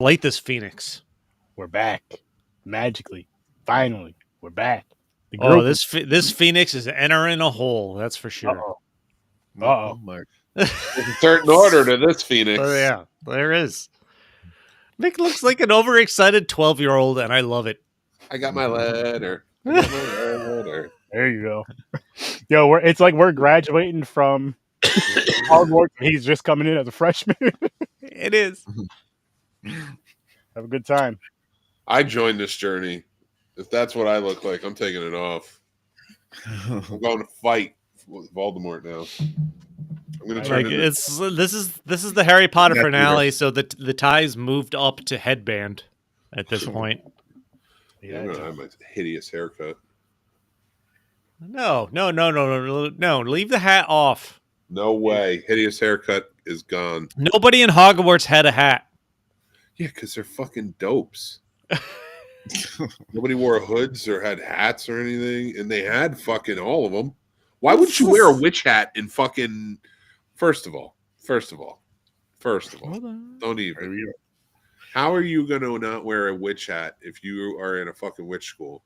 Light this phoenix. We're back. Magically. Finally. We're back. The Oh, this phoenix is entering a hole. That's for sure. Uh-oh. There's a certain order to this phoenix. Oh, yeah, there is. Mick looks like an overexcited 12-year-old, and I love it. I got my letter. I got my letter. There you go. Yo, it's like we're graduating from Hogwarts. He's just coming in as a freshman. It is. Have a good time. I joined this journey. If that's what I look like, I'm taking it off. I'm going to fight with Voldemort now. I'm going to turn Like this is the Harry Potter finale, so the ties moved up to headband at this point. Yeah, I'm going to have my hideous haircut. No. Leave the hat off. No way. Hideous haircut is gone. Nobody in Hogwarts had a hat. Yeah, because they're fucking dopes. Nobody wore hoods or had hats or anything, and they had fucking all of them. Why would you wear a witch hat in fucking... First of all, don't even. How are you going to not wear a witch hat if you are in a fucking witch school?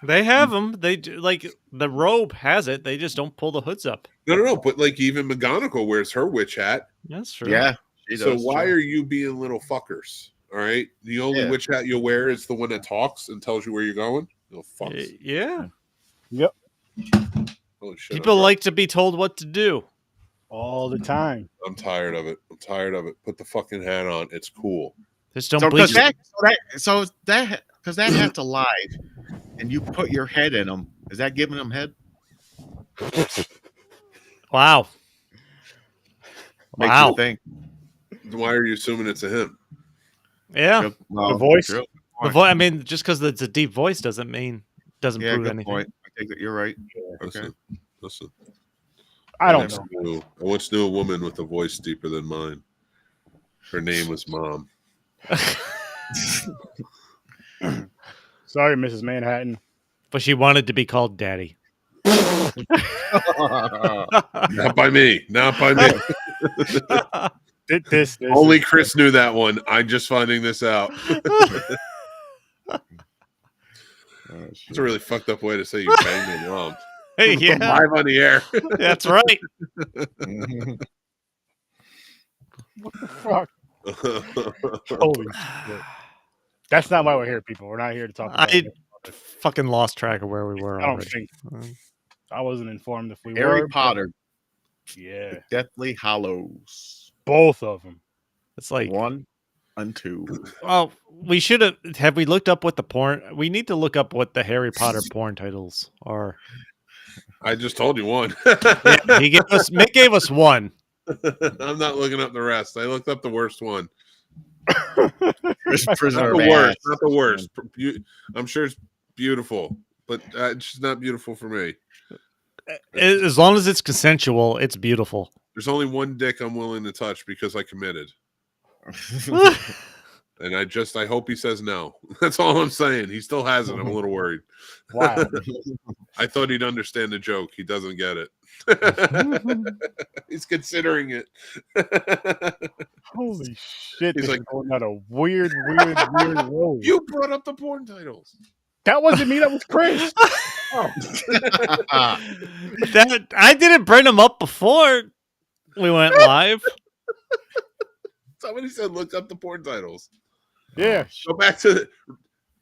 They have them. They do, like the robe has it. They just don't pull the hoods up. No. But like even McGonagall wears her witch hat. That's true. Yeah. So why are you being little fuckers? All right. The only witch hat you'll wear is the one that talks and tells you where you're going. Little fucks. Yeah. Yep. Holy shit. People like to be told what to do all the time. I'm tired of it. Put the fucking hat on. It's cool. Just don't bleach it. Because that hat's alive, and you put your head in them. Is that giving them head? Wow. Makes you think. Why are you assuming it's a him? Yeah. The voice. I mean, just because it's a deep voice doesn't prove anything. Point. I think that you're right. Okay. Listen. I don't know. I once knew a woman with a voice deeper than mine. Her name was Mom. Sorry, Mrs. Manhattan. But she wanted to be called Daddy. Not by me. This Only Chris knew that one. I'm just finding this out. It's a really fucked up way to say you banged your mom. Hey, yeah. Live on the air. That's right. What the fuck? Holy shit. That's not why we're here, people. We're not here to talk about I fucking lost track of where we were. I don't think. I wasn't informed if we Harry were. Potter. Yeah. Deathly Hallows. Both of them. It's like 1 and 2. Well, we should have we looked up what the porn? We need to look up what the Harry Potter porn titles are. I just told you one. Yeah, Mick gave us one. I'm not looking up the rest. I looked up the worst one. Not the worst. I'm sure it's beautiful, but it's just not beautiful for me. As long as it's consensual, it's beautiful. There's only one dick I'm willing to touch because I committed. And I hope he says no. That's all I'm saying. He still hasn't. I'm a little worried. Wow. I thought he'd understand the joke. He doesn't get it. He's considering it. Holy shit. He's This like, is going on a weird road. You brought up the porn titles. That wasn't me. That was Chris. Oh. I didn't bring them up before we went live. Somebody said look up the porn titles. Yeah. Go back to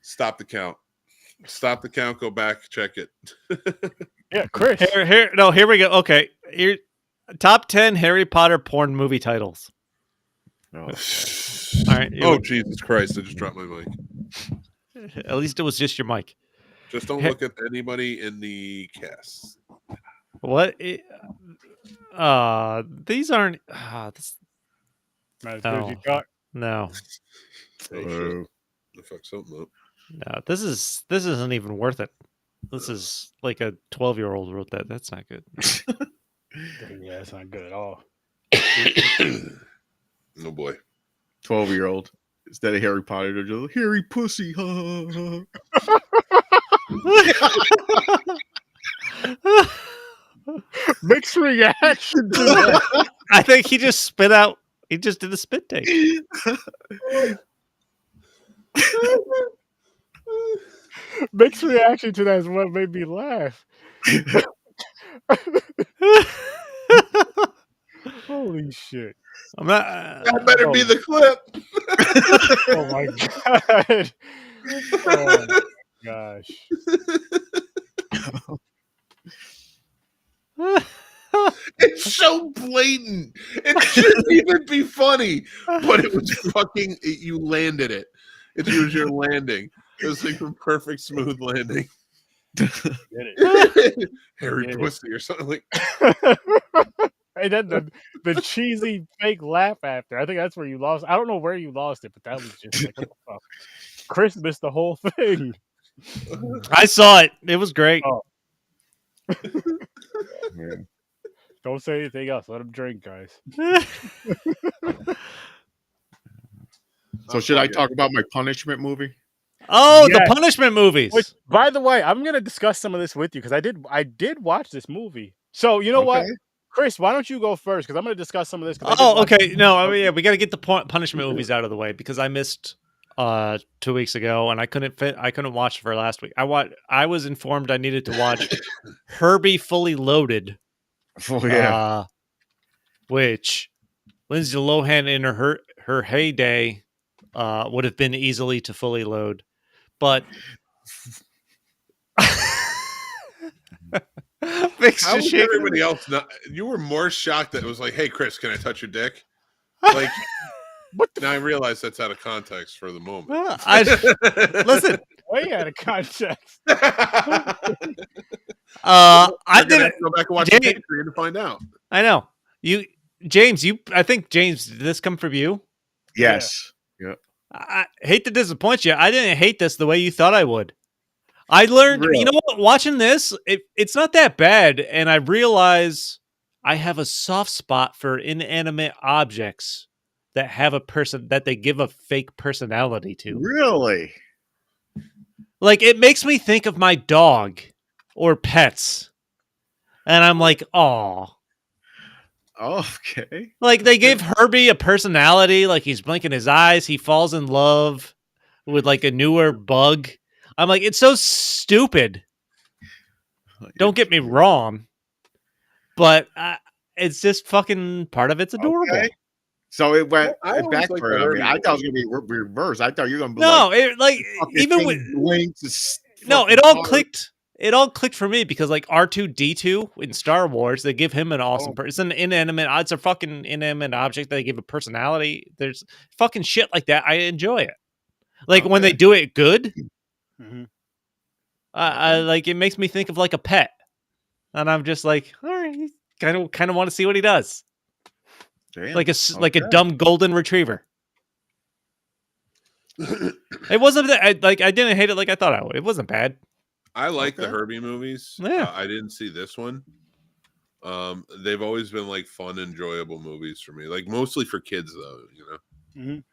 stop the count. Stop the count. Go back. Check it. Yeah, Chris. Here we go. Okay. Here, top 10 Harry Potter porn movie titles. Oh, All right. Oh, Jesus Christ. I just dropped my mic. At least it was just your mic. Just don't look at anybody in the cast. What? These aren't. Not as good as you thought. No. Hey, shit. I fucked something up. No, this isn't even worth it. This is like a 12-year-old wrote that. That's not good. Yeah, that's not good at all. Oh boy. 12-year-old. Instead of Harry Potter, they're just Harry Pussy. Mixed reaction. I think he just spit out. He just did a spit take. Mick's reaction to that is what made me laugh. Holy shit! I'm not. That better be the clip. Oh my god! Oh my gosh! It's so blatant. It shouldn't even be funny, but it was fucking. You landed it. It was your landing. It was like a perfect smooth landing. Harry Get it. Pussy or something like. And then the cheesy fake laugh after. I think that's where you lost. I don't know where you lost it, but that was just like, what the fuck? Chris missed the whole thing. I saw it. It was great. Oh. Don't say anything else. Let him drink, guys. So should I talk about my punishment movie? Oh, Yes. the punishment movies. Which, by the way, I'm gonna discuss some of this with you because I did watch this movie. So you know what, Okay. Chris, why don't you go first? Because I'm gonna discuss some of this. 'cause I did Oh, watch okay. it. No, I mean, yeah, we got to get the punishment movies out of the way because I missed 2 weeks ago and I couldn't watch for last week. I was informed I needed to watch Herbie Fully Loaded. Oh yeah. Which Lindsay Lohan in her heyday would have been easily to fully load, but Mick's How just was shaking everybody else not? You were more shocked that it was like, "Hey, Chris, can I touch your dick?" Like, What the now I realize that's out of context for the moment. Well, listen. way out of context? I You're gonna didn't. have to go back and watch James- the tape for you to find out. I know you, James. I think James. Did this come from you? Yes. I hate to disappoint you. I didn't hate this the way you thought I would. I learned, Really? you know what? Watching this, it's not that bad, and I realize I have a soft spot for inanimate objects that have a person that they give a fake personality to. Really? Like it makes me think of my dog or pets, and I'm like, oh. Okay. Like they give Herbie a personality, like he's blinking his eyes, he falls in love with like a newer bug. I'm like, it's so stupid. Don't get me wrong, but it's just fucking part of it's adorable. Okay. So it went I it always liked backfired the on me. Herbie I thought it was gonna be reverse. I thought you were gonna be No, like, it like fucking even thing with blinks, it's no, fucking it all hard. clicked. It all clicked for me because like R2D2 in Star Wars, they give him an awesome person. It's an inanimate. It's a fucking inanimate object. They give a personality. There's fucking shit like that. I enjoy it. Like when they Okay. do it good, Mhm. I like it makes me think of like a pet, and I'm just like, all right, kind of want to see what he does, Damn. like like a Okay. dumb golden retriever. It wasn't that I didn't hate it like I thought I would. It wasn't bad. I like the Okay. Herbie movies. Yeah. I didn't see this one. They've always been like fun, enjoyable movies for me. Like mostly for kids, though. You know. Mhm.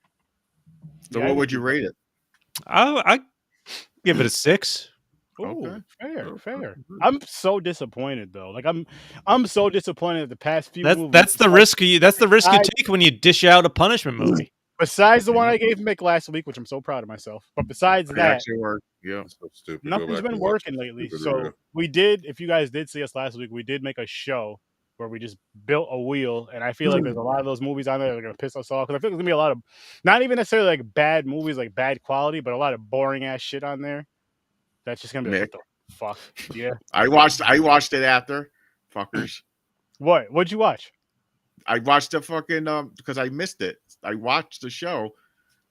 So Yeah, what would you rate it? I give it a 6. Ooh, Okay. fair. I'm so disappointed though. Like I'm so disappointed at the past few movies. That's the risk you I- take when you dish out a punishment movie. Besides the one I gave Mick last week, which I'm so proud of myself. But besides It that, actually worked. Yeah. That's so stupid. Go nothing's back been and watch working the lately. stupid So review. we did, if you guys did see us last week, we did make a show where we just built a wheel. And I feel like there's a lot of those movies on there that are going to piss us off. Because I feel like there's going to be a lot of, not even necessarily like bad movies, like bad quality, but a lot of boring ass shit on there. That's just going to be like, Mick. what the fuck? Yeah. I watched it after. Fuckers. What'd you watch? I watched the fucking because I missed it. I watched the show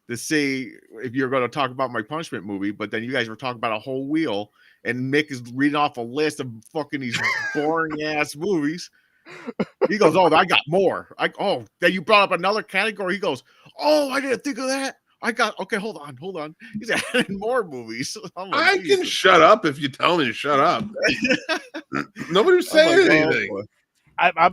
to see if you're going to talk about my punishment movie, but then you guys were talking about a whole wheel, and Mick is reading off a list of fucking these boring ass movies. He goes, "Oh, I got more." Then you brought up another category. He goes, "Oh, I didn't think of that. I got okay. Hold on. He's adding more movies." I'm like, I can Jesus. shut up if you tell me to shut up. Nobody was I'm saying like, oh, anything. boy.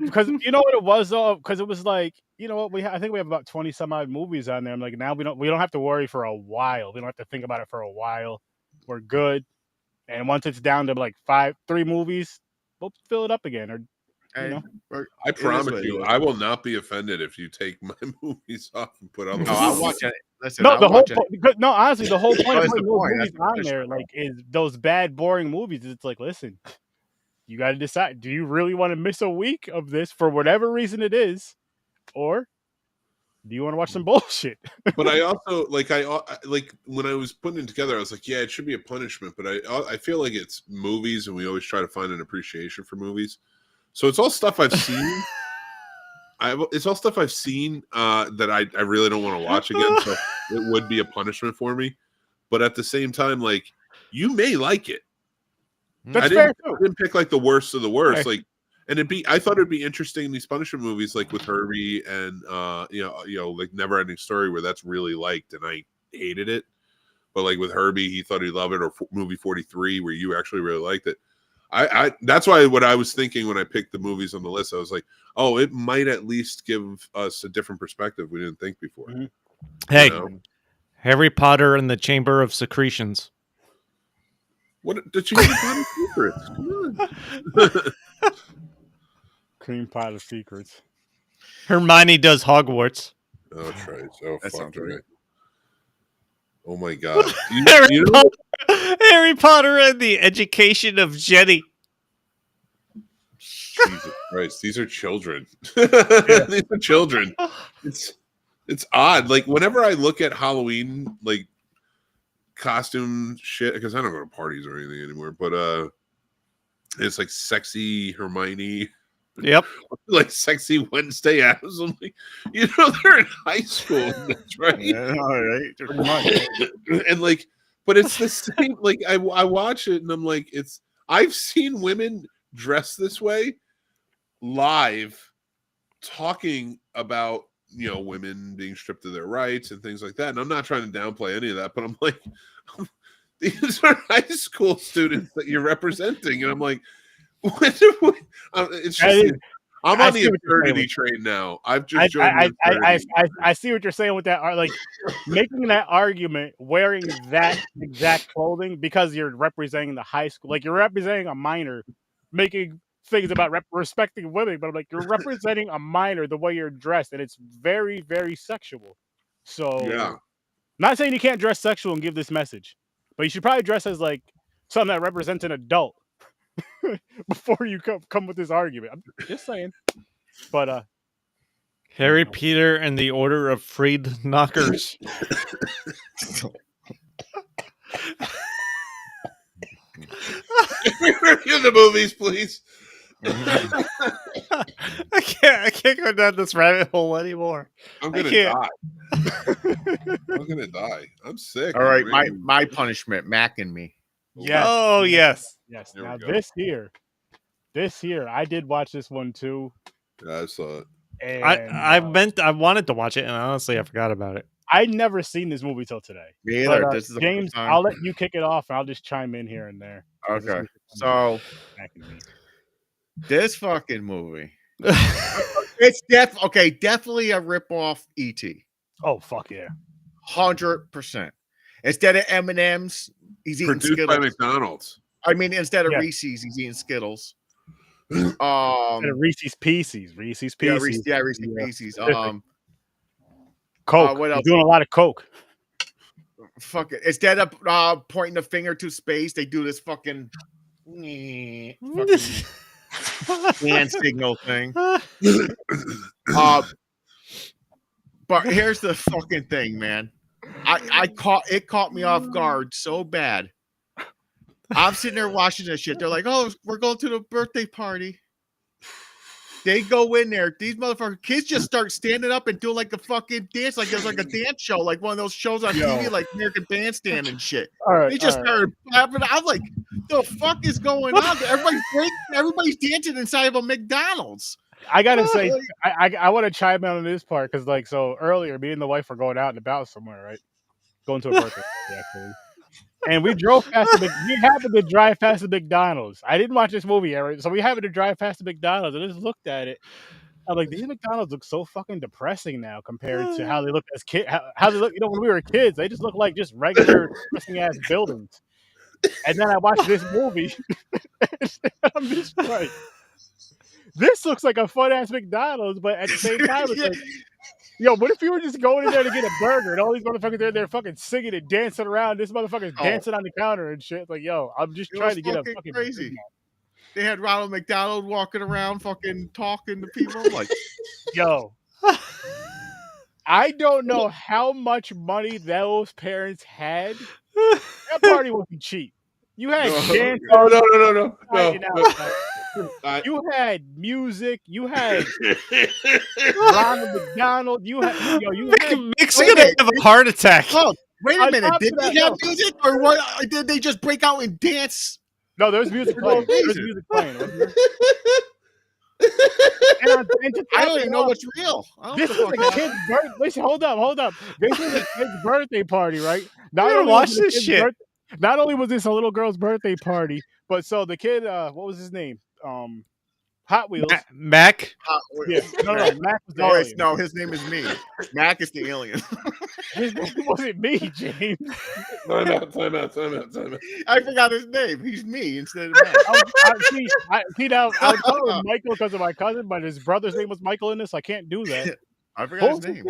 Because you know what it was though, because it was like, you know what, I think we have about 20 some odd movies on there. I'm like, now we don't have to worry for a while. We don't have to think about it for a while. We're good. And once it's down to like 3 movies, we'll fill it up again. Or You know, I promise you, I will not be offended if you take my movies off and put other. No, I'll watch it. Listen, no, I'll the whole watch it. no, honestly, the whole point of That's the putting those point. movies That's the on there, punishment, like, is those bad, boring movies. It's like, listen, you got to decide: do you really want to miss a week of this for whatever reason it is, or do you want to watch some bullshit? But I also like when I was putting it together, I was like, yeah, it should be a punishment. But I feel like it's movies, and we always try to find an appreciation for movies. So it's all stuff I've seen. It's all stuff I've seen that I really don't want to watch again. So it would be a punishment for me. But at the same time, like, you may like it. That's I fair too. didn't pick like the worst of the worst. Right. Like, and I thought it'd be interesting in these punishment movies, like with Herbie and like Never Ending Story, where that's really liked and I hated it. But like with Herbie, he thought he'd love it, or movie 43, where you actually really liked it. I that's why what I was thinking when I picked the movies on the list, I was like, oh, it might at least give us a different perspective we didn't think before. Mhm. Hey, You know? Harry Potter and the Chamber of Secretions. What the Chamber of Secrets? Come on. Cream pie of secrets. Hermione does Hogwarts. Oh, Trace. Oh, That fuck. sounds right. Right. Oh my god. Harry Potter and the Education of Jenny. Jesus Christ, these are children. These are children. It's odd. Like whenever I look at Halloween, like costume shit, because I don't go to parties or anything anymore. But it's like sexy Hermione, Yep. like sexy Wednesday Addams. I'm like, they're in high school, that's right? Yeah, all right. Pretty much. And like, but it's the same. Like I watch it and I'm like, I've seen women dressed this way live talking about women being stripped of their rights and things like that, and I'm not trying to downplay any of that, but I'm like, these are high school students that you're representing, and I'm like, it's just I'm on the absurdity train now. I've just joined I see what you're saying with that. Like making that argument, wearing that exact clothing because you're representing the high school, like you're representing a minor, making things about respecting women, but I'm like, you're representing a minor the way you're dressed, and it's very, very sexual. So, yeah. Not saying you can't dress sexual and give this message, but you should probably dress as like something that represents an adult before you come with this argument. I'm just saying. But Harry Peter and the Order of Freed Knockers. Review the movies, please. I can't go down this rabbit hole anymore. I'm gonna die. I'm gonna die. I'm sick. All right, my punishment, Mac and Me. yes. Oh yes. Yes. There Now we go. this here, I did watch this one too. Yeah, I saw it. And I wanted to watch it, and honestly, I forgot about it. I'd never seen this movie till today. Me either. But, This is the James, first time. I'll let you kick it off, and I'll just chime in here and there. Okay, so this fucking movie, it's definitely a rip-off E.T. Oh fuck yeah, 100%. Instead of M&Ms, he's eating Produced Skittles. by McDonald's. I mean, instead of Yeah. Reese's, he's eating Skittles. And Reese's Pieces. Reese's Yeah, Pieces. Reese's Pieces. Coke. What else? He's doing a lot of coke. Fuck it. Instead of pointing the finger to space, they do this fucking hand signal thing. But here's the fucking thing, man. It caught me off guard so bad. I'm sitting there watching this shit. They're like, "Oh, we're going to the birthday party." They go in there. These motherfucking kids just start standing up and doing like a fucking dance, like there's like a dance show, like one of those shows on TV, like American Bandstand and shit. All right. They just started clapping. I'm like, "The fuck is going on?" Everybody's dancing inside of a McDonald's. I gotta say, I want to chime in on this part because, like, so earlier, me and the wife were going out and about somewhere, right? Going to a birthday party, actually. And we drove past we happened to drive past the McDonald's. I didn't watch this movie yet, right? So we happened to drive past the McDonald's and I just looked at it. I'm like, these McDonald's look so fucking depressing now compared to how they look as kids. How they look, when we were kids, they just look like just regular depressing ass buildings. And then I watched this movie, and I'm just like, this looks like a fun ass McDonald's, but at the same time, it's like, yo, what if you were just going in there to get a burger and all these motherfuckers are there fucking singing and dancing around? This motherfucker's dancing on the counter and shit. Like, yo, I'm just trying to get a fucking crazy. They had Ronald McDonald walking around, fucking talking to people. Like, yo, I don't know how much money those parents had. That party wasn't cheap. You had dancers. No. You had music. You had Ronald McDonald. You had Mick's gonna have a heart attack. oh, wait a On minute. top Did of that, they have no. music, or what? Did they just break out and dance? No, there was music playing. There was music playing. Wasn't there? I don't even know what's real. I don't This know was what a kid's birthday. Listen, hold up. This was a kid's birthday party, right? I gotta watch this shit. Not only was this a little girl's birthday party, but so the kid, what was his name? Hot Wheels. Mac. Yeah. No, Mac was the No, alien. no, his name is me. Mac is the alien. His name wasn't me, James. Time out. I forgot his name. He's me instead of Mac. I was calling him Michael because of my cousin, but his brother's name was Michael in this. I can't do that. I forgot his name.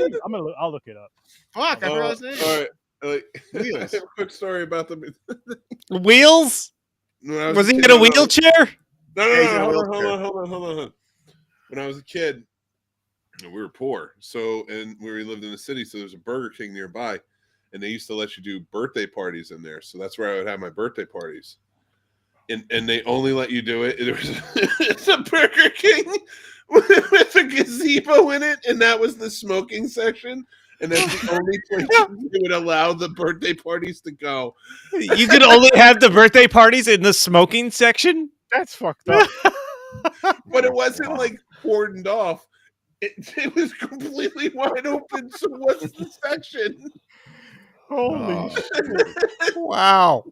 I'll look it up. Fuck, I forgot his name. All right. I Wheels. have a quick story about the Wheels? when Was he a in kid, a wheelchair? No, hold on. When I was a kid, we were poor, and we lived in the city, so there's a Burger King nearby, and they used to let you do birthday parties in there. So that's where I would have my birthday parties, and they only let you do it. It's a Burger King with a gazebo in it, and that was the smoking section. And that's the only place you would allow the birthday parties to go. You could only have the birthday parties in the smoking section? That's fucked up. But it wasn't like cordoned off. It was completely wide open. So what's the section? Holy shit. Wow.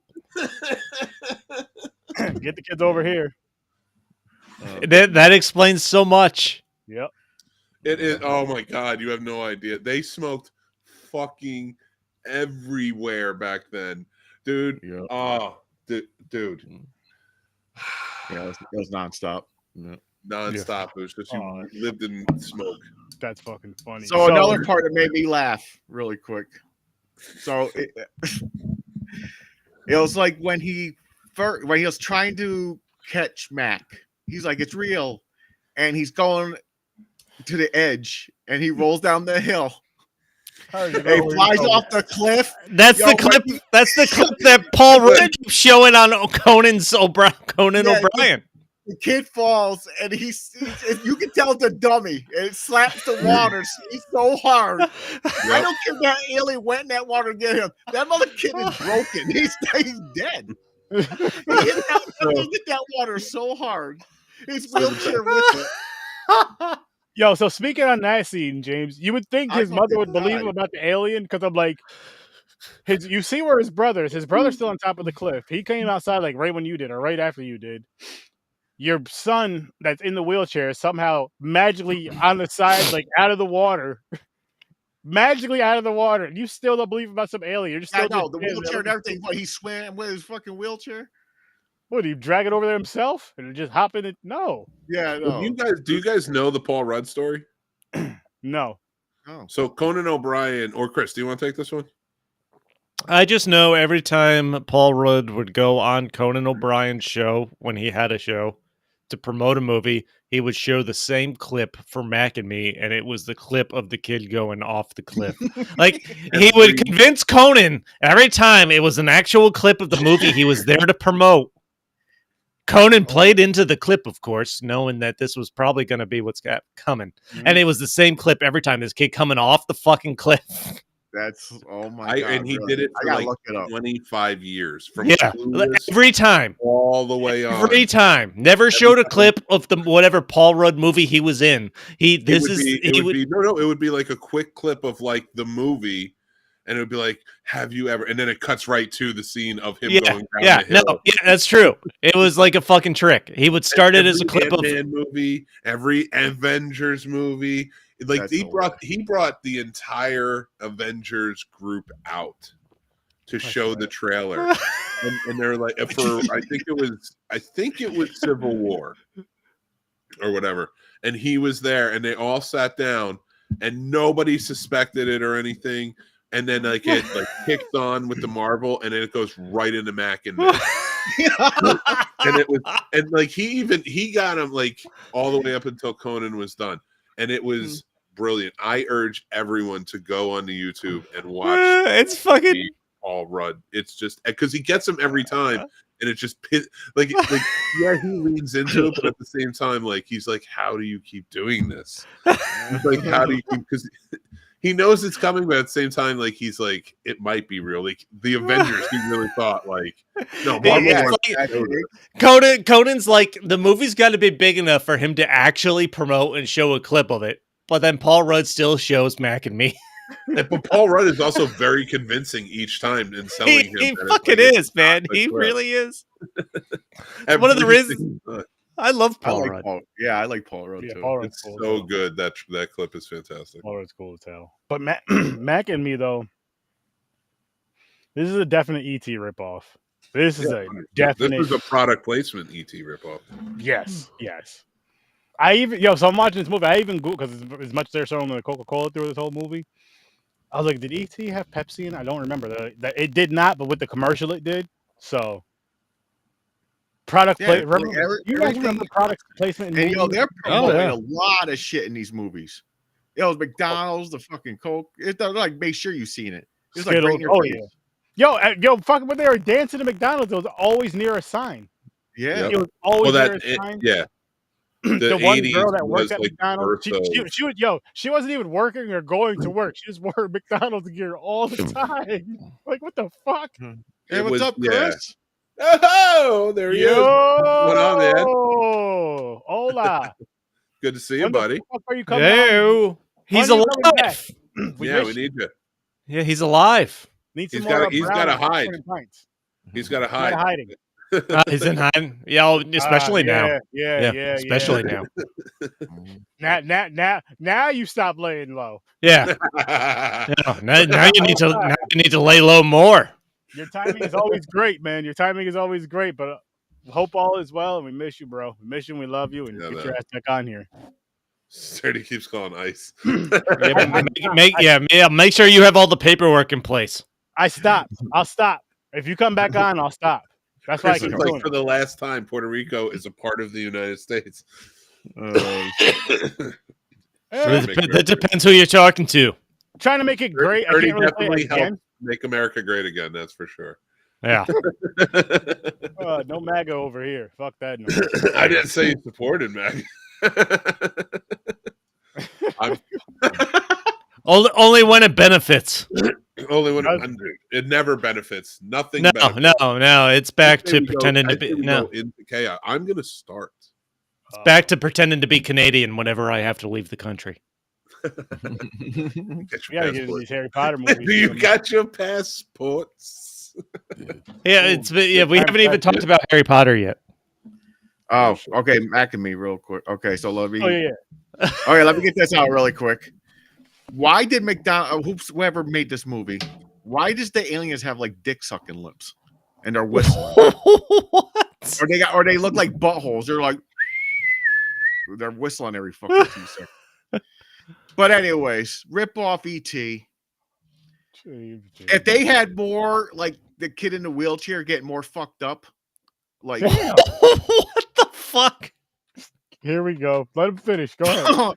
Get the kids over here. That explains so much. Yep. It is. Oh my God, you have no idea. They smoked fucking everywhere back then, dude. Yeah. Oh, dude. Yeah, it was nonstop. Yeah. Nonstop. It was just you lived in smoke. That's fucking funny. So another part that made me laugh really quick. So it was like when he was trying to catch Mac. He's like, it's real, and he's going to the edge, and he rolls down the hill. And he flies off the cliff. That's the clip. That's the clip that Paul Rudd keeps showing on Conan O'Brien. The kid falls, and you can tell it's a dummy, and it slaps the water. He's so hard. I don't care if that alien went in that water to get him. That mother kid is broken. He's dead. He hit that water so hard. His wheelchair with it. Yo, so speaking on that scene, James, you would think his mother would believe him about the alien, because I'm like, you see where his brother's still on top of the cliff. He came outside like right when you did, or right after you did. Your son that's in the wheelchair is somehow magically on the side, like out of the water. Magically out of the water. And you still don't believe about some alien. You're just still the wheelchair and everything, but he swam with his fucking wheelchair. What, did he drag it over there himself and just hop in it? No. Yeah, no. Do you guys know the Paul Rudd story? No. Oh. So Conan O'Brien, or Chris, do you want to take this one? I just know every time Paul Rudd would go on Conan O'Brien's show, when he had a show, to promote a movie, he would show the same clip for Mac and me, and it was the clip of the kid going off the cliff. Like, he would convince Conan every time it was an actual clip of the movie he was there to promote. Conan played into the clip, of course, knowing that this was probably going to be what's coming. Mm-hmm. And it was the same clip every time. This kid coming off the fucking cliff. That's, oh my God. And he did it for like 25 years. From every time. All the way on. Every time. Never showed a clip of the whatever Paul Rudd movie he was in. It would be like a quick clip of like the movie. And it would be like, have you ever? And then it cuts right to the scene of him going down the hill. No, that's true. It was like a fucking trick. He would start it as a clip of movie, every Avengers movie. Like he brought the entire Avengers group out to show the trailer, and they're like, I think it was Civil War. or whatever, and he was there, and they all sat down, and nobody suspected it or anything. And then like it like kicked on with the marble, and then it goes right into Mac and Mick. And it was, and like he got him like all the way up until Conan was done, and it was brilliant. I urge everyone to go on the YouTube and watch. It's fucking Paul Rudd. It's just because he gets them every time, and it just like yeah, he leans into it, but at the same time, like he's like, how do you keep doing this? He's like, how do you keep, because he knows it's coming, but at the same time, like he's like, it might be real. Like the Avengers, he really thought like, no, Conan's like, the movie's got to be big enough for him to actually promote and show a clip of it, but then Paul Rudd still shows Mac and me. But Paul Rudd is also very convincing each time in selling him. He fucking is, man. He really is. One of the reasons I love Paul Rudd. I like Paul Rudd too. Paul Rudd's cool, so good. That clip is fantastic. Paul Rudd's cool as hell. But Mac and me though, this is a definite ET ripoff. This is a definite. This is a product placement ET ripoff. Yes. So I'm watching this movie. I even Google, because as much as they're showing the Coca-Cola through this whole movie, I was like, did ET have Pepsi in it? I don't remember. That it did not, but with the commercial it did. So product placement. You guys remember product placement in movies? They're promoting a lot of shit in these movies. McDonald's, the fucking Coke. They're like, make sure you've seen it. It's like right in your face. Yo, fucking when they were dancing to McDonald's, it was always near a sign. Yeah. It was always near a sign. Yeah. The one girl that worked at McDonald's, she wasn't even working or going to work. She just wore McDonald's gear all the time. Like, what the fuck? Hey, what's up, Chris? Oh, there you go. What on, man? Hola. Good to see you, buddy. Are you coming? Hey, he's alive. We need you. Yeah, he's alive. He's got to hide. He's got to hide. Hiding. He's in hiding. Yeah, especially now. Yeah. Especially now. Now you stop laying low. Yeah. Now you need to lay low more. Your timing is always great, man. Your timing is always great, but hope all is well, and we miss you, bro. We miss you, and we love you, and get your ass back on here. Sturdy keeps calling ice. Make sure you have all the paperwork in place. I'll stop. If you come back on, I'll stop. That's why I keep doing for the last time, Puerto Rico is a part of the United States. That depends who you're talking to. Trying to make it great. I can't really definitely help make America great again. That's for sure. Yeah. No MAGA over here. Fuck that. No. I didn't say you supported MAGA. Only when it benefits. Only when it never benefits. Nothing. No. It's back to pretending to be into chaos. I'm gonna start. It's back to pretending to be Canadian whenever I have to leave the country. You gotta get into these Harry Potter movies. Do you got your passports? We haven't even talked about Harry Potter yet. Oh, okay. Mac and me real quick. Okay, so let me. Oh yeah. Okay, let me get this out really quick. Why did whoever made this movie? Why does the aliens have like dick sucking lips and they're whistling? What? Or they look like buttholes. They're like they're whistling every fucking 2 seconds. But anyways, rip off ET. If they had more like the kid in the wheelchair getting more fucked up, like what the fuck? Here we go. Let him finish. Go ahead.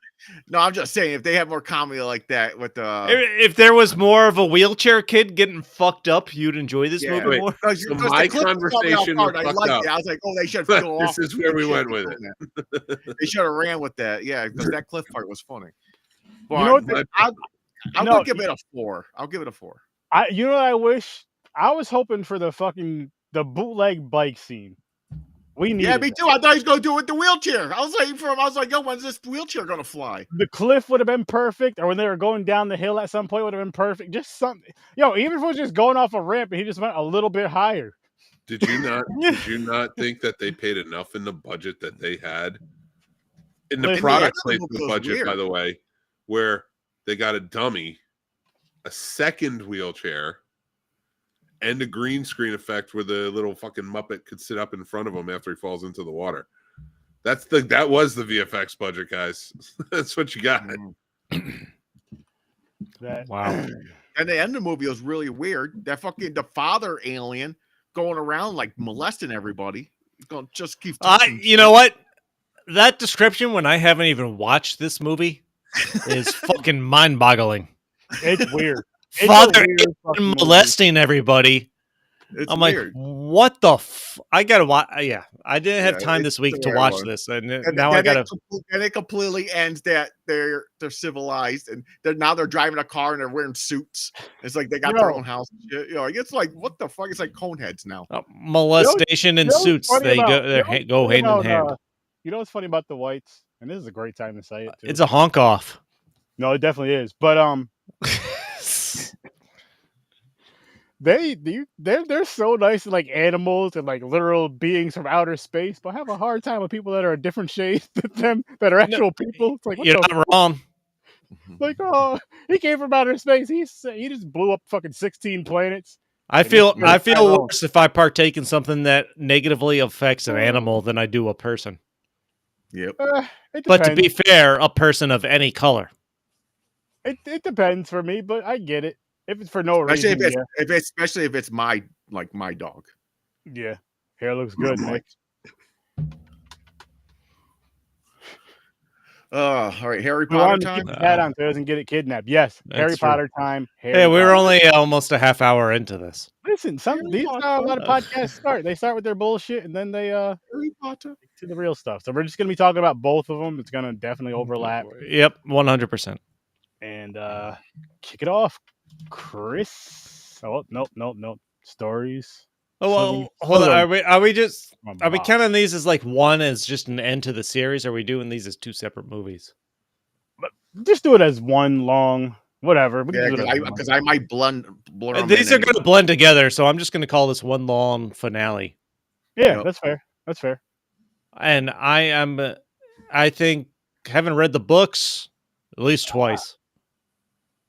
No, I'm just saying if they had more comedy like that with the if there was more of a wheelchair kid getting fucked up, you'd enjoy this movie more. So my conversation was fucked up. I was like, they should go off. This is where we went with it. They should have ran with that. Yeah, because that cliff part was funny. But you know what I'll give it a 4. I'll give it a 4. You know what I wish? I was hoping for the bootleg bike scene. Me too. I thought he was going to do it with the wheelchair. I was waiting for him. I was like, yo, when's this wheelchair going to fly? The cliff would have been perfect, or when they were going down the hill at some point would have been perfect. Just something. Even if it was just going off a ramp and he just went a little bit higher. Did you not think that they paid enough in the budget that they had? In the product placement budget, by the way, where they got a dummy, a second wheelchair, and a green screen effect where the little fucking Muppet could sit up in front of him after he falls into the water. That was the VFX budget, guys. That's what you got. Wow. And the end of the movie was really weird. That fucking the father alien going around like molesting everybody. He's gonna just keep touching You know what? That description, when I haven't even watched this movie, is fucking mind-boggling. It's weird. Father It's a weird fucking molesting everybody. It's I'm weird. like, what the? I gotta watch. Yeah, I didn't have time this week it's to a watch weird one. this, and And now I gotta. And it completely ends that they're civilized and they're driving a car and they're wearing suits. It's like they got their own house and shit. You know, it's like what the fuck? It's like Coneheads now. Molestation and suits. They go hand in hand. You know what's funny about the whites? And this is a great time to say it too. It's a honk off. No, it definitely is. But they're so nice and like animals and like literal beings from outer space, but I have a hard time with people that are a different shade than them that are actual people. It's like, what You're not wrong. Like, oh, he came from outer space. He just blew up fucking 16 planets. I feel worse if I partake in something that negatively affects an animal than I do a person. Yep. But to be fair, a person of any color. It depends for me, but I get it. If it's for no reason, especially if it's my dog. Yeah, hair looks good, Mick. All right, Harry Potter time. Keep his hat on so he doesn't get it kidnapped. Yes, Harry Potter time. Hey, we were only almost a half hour into this. Listen, these a lot of podcasts start. They start with their bullshit and then they Harry Potter to the real stuff. So we're just gonna be talking about both of them. It's gonna definitely overlap. Yep, 100%. And kick it off, Chris. Oh nope. Stories. Oh well, hold on. Are we counting these as like one as just an end to the series? Or are we doing these as two separate movies? But just do it as one long whatever. Yeah, because I might blur them. These are going to blend together, so I'm just going to call this one long finale. Yeah, that's fair. That's fair. And I think having read the books at least twice,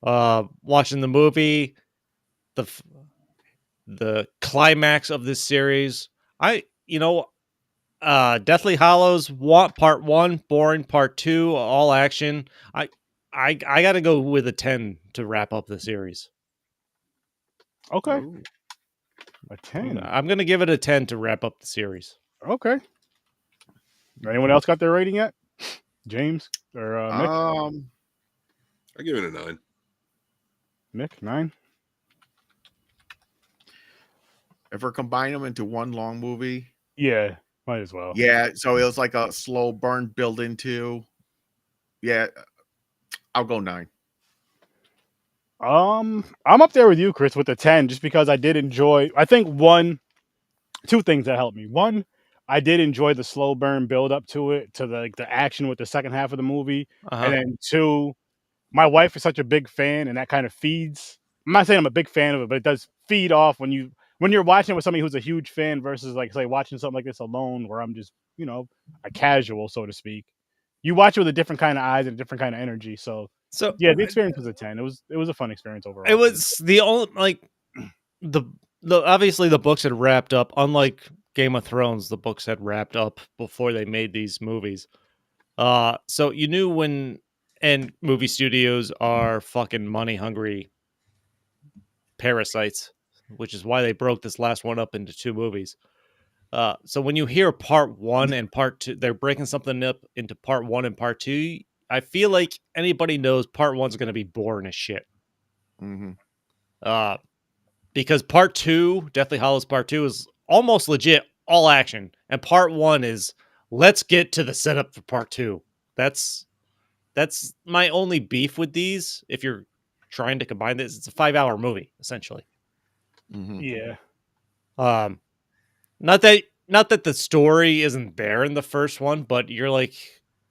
watching the movie, the climax of this series, Deathly Hallows, part 1, boring, part 2, all action. I got to go with a 10 to wrap up the series. Okay. Ooh. A 10. I'm going to give it a 10 to wrap up the series. Okay. Anyone else got their rating yet? James or Mick? I give it a 9. Mick, 9. If we're combining them into one long movie, yeah, might as well. Yeah, so it was like a slow burn build into. Yeah, I'll go 9. I'm up there with you, Chris, with the 10, just because I did enjoy. I think two things that helped me. One, I did enjoy the slow burn build up to it, to the action with the second half of the movie, and then 2, my wife is such a big fan, and that kind of feeds. I'm not saying I'm a big fan of it, but it does feed off when you're watching it with somebody who's a huge fan versus like say watching something like this alone, where I'm just a casual, so to speak. You watch it with a different kind of eyes and a different kind of energy. So yeah, the experience was a 10. It was a fun experience overall. It was the only the obviously the books had wrapped up. Unlike Game of Thrones, the books had wrapped up before they made these movies. So you knew and movie studios are fucking money hungry parasites, which is why they broke this last one up into 2 movies. So when you hear part 1 and part 2, they're breaking something up into part 1 and part 2. I feel like anybody knows part 1's going to be boring as shit. Mm-hmm. Because part 2, Deathly Hallows part 2 is almost legit all action, and part 1 is let's get to the setup for part 2. That's my only beef with these. If you're trying to combine this, it's a 5-hour movie essentially. Mm-hmm. Yeah. Not that the story isn't there in the first one, but you're like,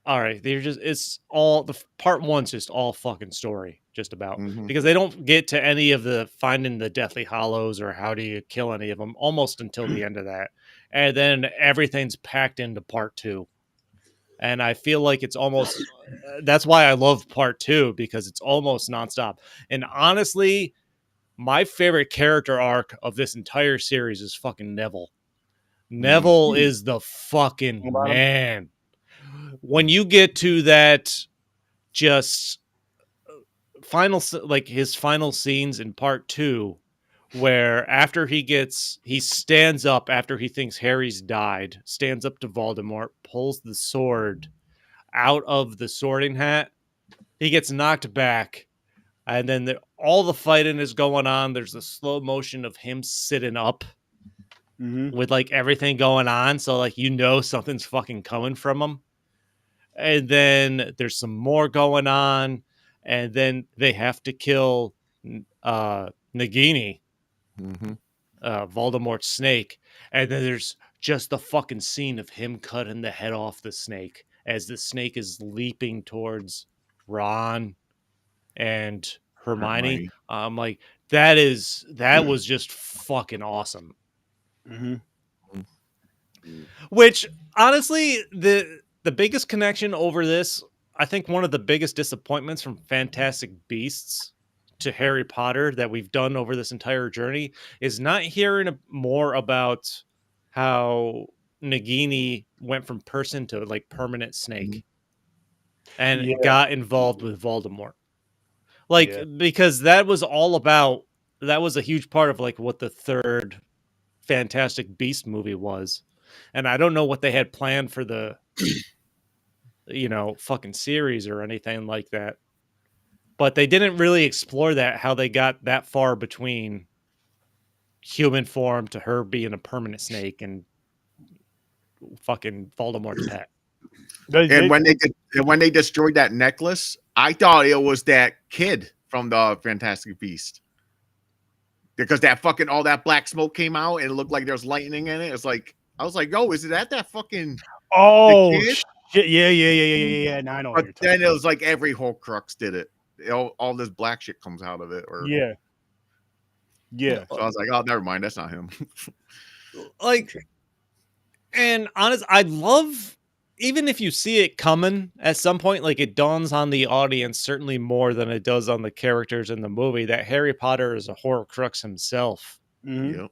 all right, it's all the part 1's just all fucking story, just about, because they don't get to any of the finding the Deathly Hallows or how do you kill any of them almost until the end of that, and then everything's packed into part 2. And I feel like it's almost that's why I love part 2, because it's almost nonstop. And honestly, my favorite character arc of this entire series is fucking Neville. Neville is the fucking man. when you get to that just final, like his final scenes in part 2, where after he stands up after he thinks Harry's died, stands up to Voldemort, pulls the sword out of the sorting hat, he gets knocked back, and then all the fighting is going on. There's a slow motion of him sitting up with like everything going on, so like something's fucking coming from him. And then there's some more going on, and then they have to kill Nagini, Voldemort's snake, and then there's just the fucking scene of him cutting the head off the snake as the snake is leaping towards Ron and Hermione. I'm like, that was just fucking awesome. Which honestly, the biggest connection over this, I think one of the biggest disappointments from Fantastic Beasts to Harry Potter that we've done over this entire journey is not hearing more about how Nagini went from person to like permanent snake and got involved with Voldemort. Like, because that was a huge part of like what the third Fantastic Beast movie was. And I don't know what they had planned for the fucking series or anything like that. But they didn't really explore that, how they got that far between human form to her being a permanent snake and fucking Voldemort's pet. And when they destroyed that necklace, I thought it was that kid from the Fantastic Beast. Because that fucking all that black smoke came out and it looked like there's lightning in it. It's like I was like, "Oh, is it that fucking shit. Yeah. Now I know. But then it was like every Horcrux did it. All this black shit comes out of it. Or yeah. So I was like, "Oh, never mind. That's not him." Like, and honest, I love, even if you see it coming at some point, like it dawns on the audience certainly more than it does on the characters in the movie that Harry Potter is a Horcrux himself. Yep.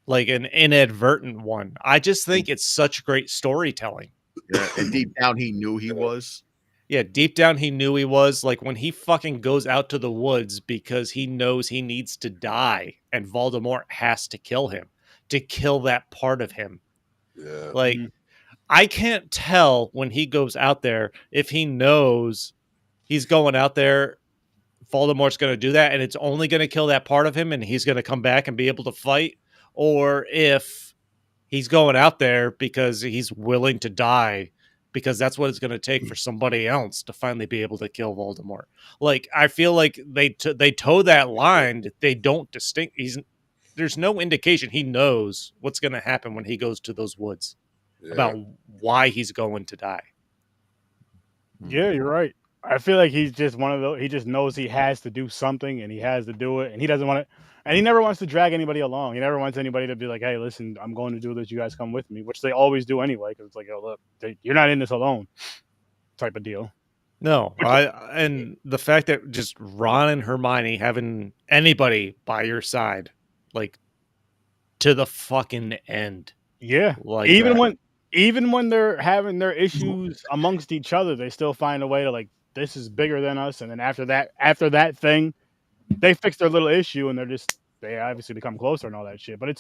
Like an inadvertent one. I just think it's such great storytelling. Yeah, and deep down he knew he was. Yeah, deep down he knew he was. Like when he fucking goes out to the woods because he knows he needs to die and Voldemort has to kill him, to kill that part of him. Yeah. Like, I can't tell when he goes out there if he knows he's going out there, Voldemort's going to do that and it's only going to kill that part of him and he's going to come back and be able to fight, or if he's going out there because he's willing to die because that's what it's going to take for somebody else to finally be able to kill Voldemort. Like, I feel like they toe that line. They don't there's no indication he knows what's going to happen when he goes to those woods about why he's going to die. Yeah, you're right. I feel like he's just one of those. He just knows he has to do something and he has to do it, and he doesn't want to. And he never wants to drag anybody along. He never wants anybody to be like, "Hey, listen, I'm going to do this. You guys come with me," which they always do anyway. Because it's like, "Oh, look, you're not in this alone," type of deal. No, and the fact that just Ron and Hermione having anybody by your side, like to the fucking end. Yeah, like even when they're having their issues amongst each other, they still find a way to like, this is bigger than us. And then after that thing, they fix their little issue and they obviously become closer and all that shit. But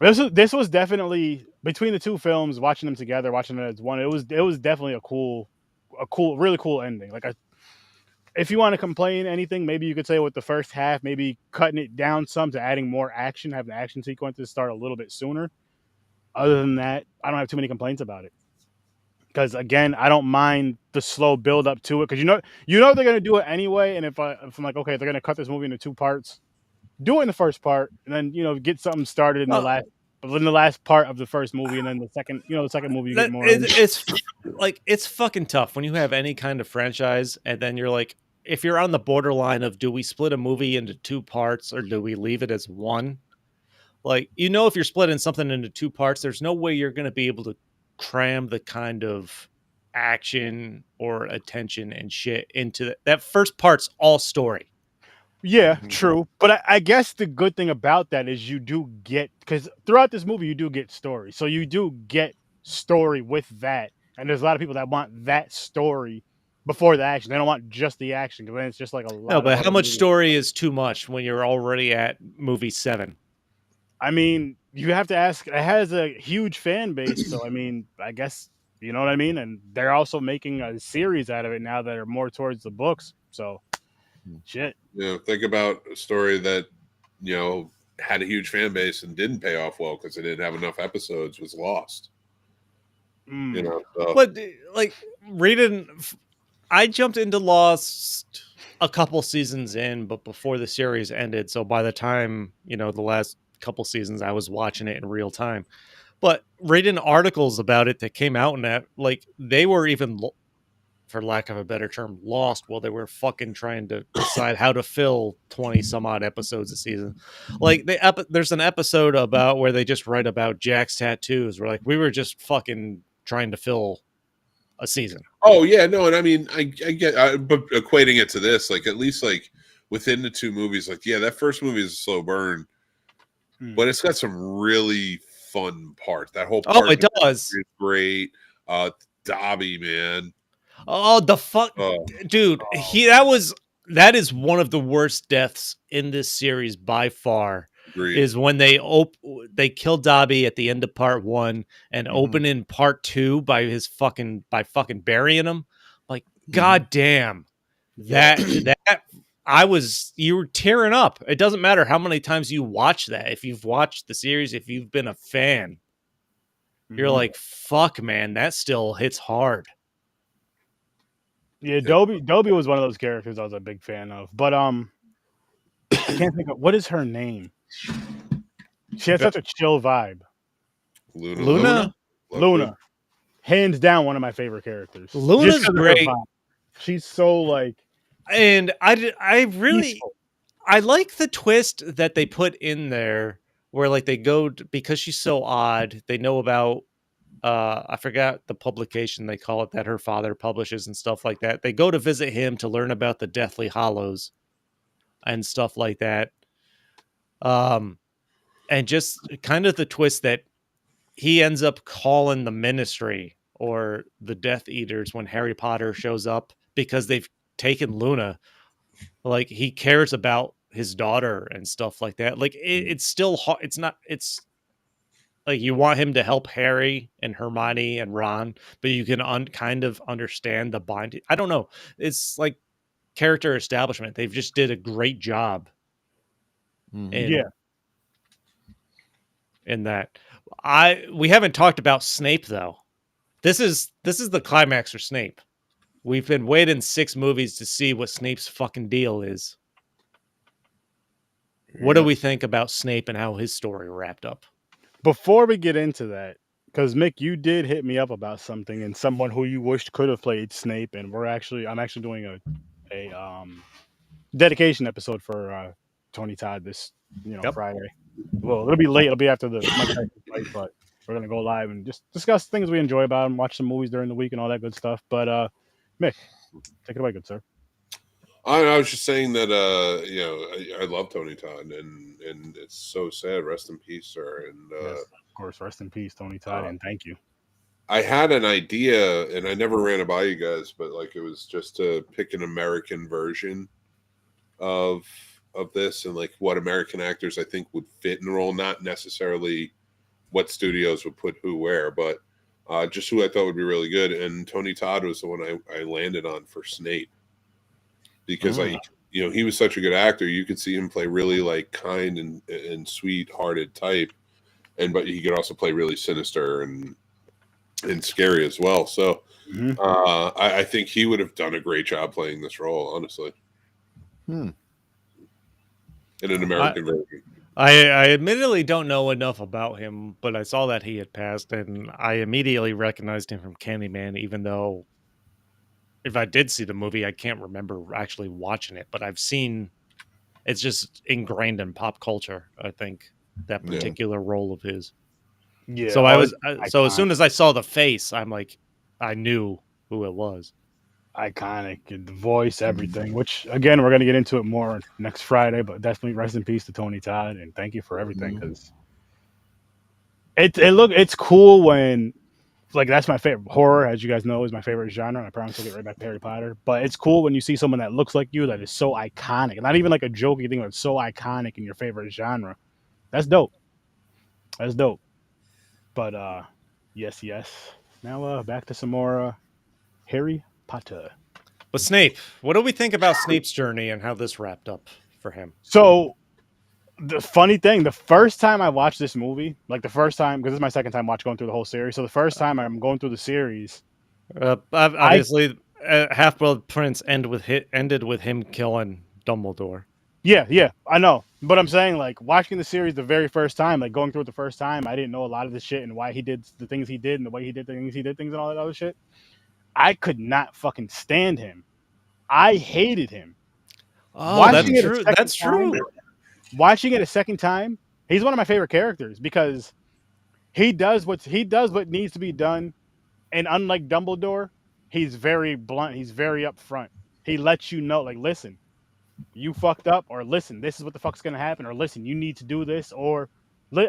this was definitely, between the two films, watching them together, watching it as one, it was definitely a really cool ending. Like, if you want to complain anything, maybe you could say with the first half, maybe cutting it down some to adding more action, having the action sequences start a little bit sooner. Other than that, I don't have too many complaints about it. Because again, I don't mind the slow build up to it. Because you know they're gonna do it anyway. And if I'm like, okay, they're gonna cut this movie into 2 parts, do it in the first part, and then get something started in the last part of the first movie, and then the second movie you get more. It's fucking tough when you have any kind of franchise, and then you're like, if you're on the borderline of, do we split a movie into 2 parts or do we leave it as one? Like, if you're splitting something into 2 parts, there's no way you're going to be able to cram the kind of action or attention and shit into that first part's all story. Yeah, true. But I guess the good thing about that is you do get, because throughout this movie you do get story. So you do get story with that. And there's a lot of people that want that story before the action. They don't want just the action because then it's just like a lot. No, but of how other much movies. story is too much when you're already at movie 7? I mean, you have to ask. It has a huge fan base, so I mean, I guess you know what I mean. And they're also making a series out of it now that are more towards the books. So, shit. You know, think about a story that, you know, had a huge fan base and didn't pay off well because it didn't have enough episodes, was Lost. Mm. You know, so But like reading, I jumped into Lost a couple seasons in, but before the series ended. So by the time, you know, the last couple seasons, I was watching it in real time. But reading articles about it that came out in that, like, they were even, for lack of a better term, lost while they were fucking trying to decide how to fill 20 some odd episodes a season. Like, there's an episode about where they just write about Jack's tattoos. We're like, we were just fucking trying to fill a season. oh yeah, no, and I mean, I get, but equating it to this, like at least like within the two movies, like yeah, that first movie is a slow burn, but it's got some really fun parts. That whole part, Oh, it does. Is great. Dobby, man. Oh, the fuck, Oh, dude. That is one of the worst deaths in this series by far. agreed. Is when they kill Dobby at the end of part 1 and open in part 2 by fucking burying him. Like, god damn. That you were tearing up. It doesn't matter how many times you watch that. If you've watched the series, if you've been a fan, you're like, fuck, man, that still hits hard. Yeah, Dobby was one of those characters I was a big fan of. But I can't think of what is her name. She has such a chill vibe. Luna? Luna. Hands down one of my favorite characters. Luna's Just 'cause of her great. vibe. She's so like And I really peaceful. I like the twist that they put in there where like they go because she's so odd, they know about I forgot the publication they call it that her father publishes and stuff like that. They go to visit him to learn about the Deathly Hallows and stuff like that. And just kind of the twist that he ends up calling the Ministry or the Death Eaters when Harry Potter shows up because they've taken Luna. Like, he cares about his daughter and stuff like that. Like, it's still hard. It's like you want him to help Harry and Hermione and Ron, but you can kind of understand the bond. I don't know. It's like character establishment. They've just did a great job. In that. We haven't talked about Snape though. This is the climax for Snape. We've been waiting 6 movies to see what Snape's fucking deal is. What do we think about Snape and how his story wrapped up? Before we get into that, because Mick, you did hit me up about something and someone who you wished could have played Snape, and I'm actually doing a dedication episode for Tony Todd this Friday. Well, it'll be late. It'll be after the fight, but we're gonna go live and just discuss things we enjoy about him, watch some movies during the week, and all that good stuff. But Mick, take it away, good sir. I was just saying that I love Tony Todd and it's so sad. Rest in peace, sir. And yes, of course, rest in peace, Tony Todd, and thank you. I had an idea, and I never ran it by you guys, but like it was just to pick an American version of this and like what American actors I think would fit in the role, not necessarily what studios would put who where, but just who I thought would be really good. And Tony Todd was the one I landed on for Snape because he was such a good actor. You could see him play really like kind and sweet-hearted type, but he could also play really sinister and scary as well. So I think he would have done a great job playing this role, honestly. In an American version. I admittedly don't know enough about him, but I saw that he had passed, and I immediately recognized him from Candyman, even though if I did see the movie, I can't remember actually watching it, but I've seen it's just ingrained in pop culture, I think, that particular role of his. Yeah. So as soon as I saw the face, I'm like, I knew who it was. Iconic, the voice, everything. Which again, we're gonna get into it more next Friday. But definitely rest in peace to Tony Todd, and thank you for everything. Because it's cool when like that's my favorite. Horror, as you guys know, is my favorite genre. And I promise I'll get right back to Harry Potter. But it's cool when you see someone that looks like you that is so iconic, not even like a jokey thing, but it's so iconic in your favorite genre. That's dope. That's dope. But yes. Now back to some more Harry Potter. But Snape, what do we think about Snape's journey and how this wrapped up for him? So the funny thing, the first time I watched this movie, like the first time, because this is my second time going through the whole series. So the first time I'm going through the series, Obviously, Half-Blood Prince ended with him killing Dumbledore. yeah, I know. But I'm saying, like, watching the series the very first time, like going through it the first time, I didn't know a lot of the shit and why he did the things he did and the way he did things and all that other shit. I could not fucking stand him. I hated him. Oh, Watching that's it a true. second That's true. time- Watching it a second time, he's one of my favorite characters because he does what needs to be done. And unlike Dumbledore, he's very blunt. He's very upfront. He lets you know, like, listen, you fucked up, or listen, this is what the fuck's gonna happen, or listen, you need to do this, or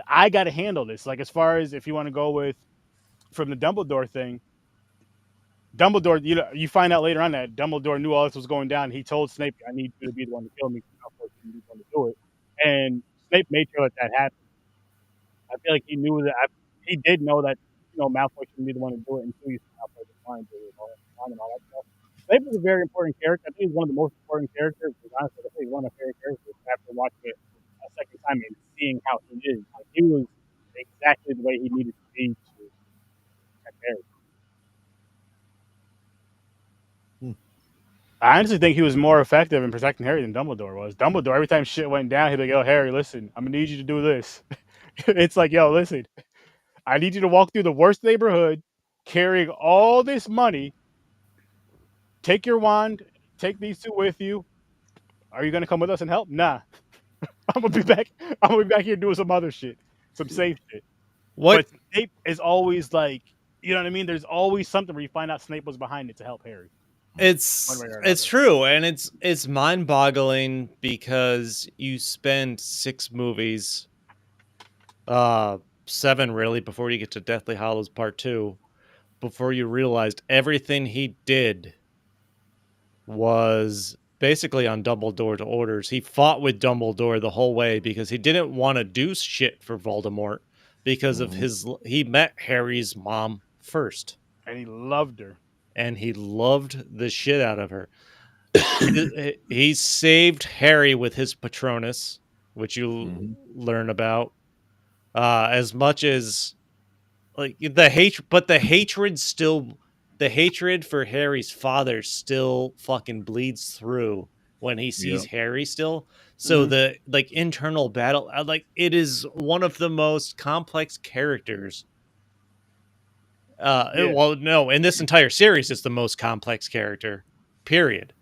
I got to handle this. Like, as far as if you want to go with from the Dumbledore thing, Dumbledore, you find out later on that Dumbledore knew all this was going down. He told Snape, "I need you to be the one to kill me. Malfoy shouldn't be the one to do it." And Snape made sure that happened. I feel like he knew that. He did know that Malfoy shouldn't be the one to do it until you see Malfoy decline to it and all that stuff. Snape is a very important character. I think he's one of the most important characters. Because honestly, I think he's one of my favorite characters after watching it a second time and seeing how he is. Like, he was exactly the way he needed to be to protect Harry. I honestly think he was more effective in protecting Harry than Dumbledore was. Dumbledore, every time shit went down, he'd be like, "Yo, Harry, listen, I'm gonna need you to do this." It's like, "Yo, listen, I need you to walk through the worst neighborhood, carrying all this money. Take your wand, take these two with you. Are you gonna come with us and help? Nah, I'm gonna be back. I'm gonna be back here doing some other shit, some safe shit." What? But Snape is always like, you know what I mean? There's always something where you find out Snape was behind it to help Harry. It's true, and it's mind-boggling because you spend 6 movies, 7 really, before you get to Deathly Hallows Part 2, before you realized everything he did was basically on Dumbledore's orders. He fought with Dumbledore the whole way because he didn't want to do shit for Voldemort because of he met Harry's mom first. And he loved her. And he loved the shit out of her. He saved Harry with his Patronus, which you learn about. As much as like the hatred, but the hatred for Harry's father still fucking bleeds through when he sees Harry still. So the like internal battle, like it is one of the most complex characters. Well, no, in this entire series, it's the most complex character, period.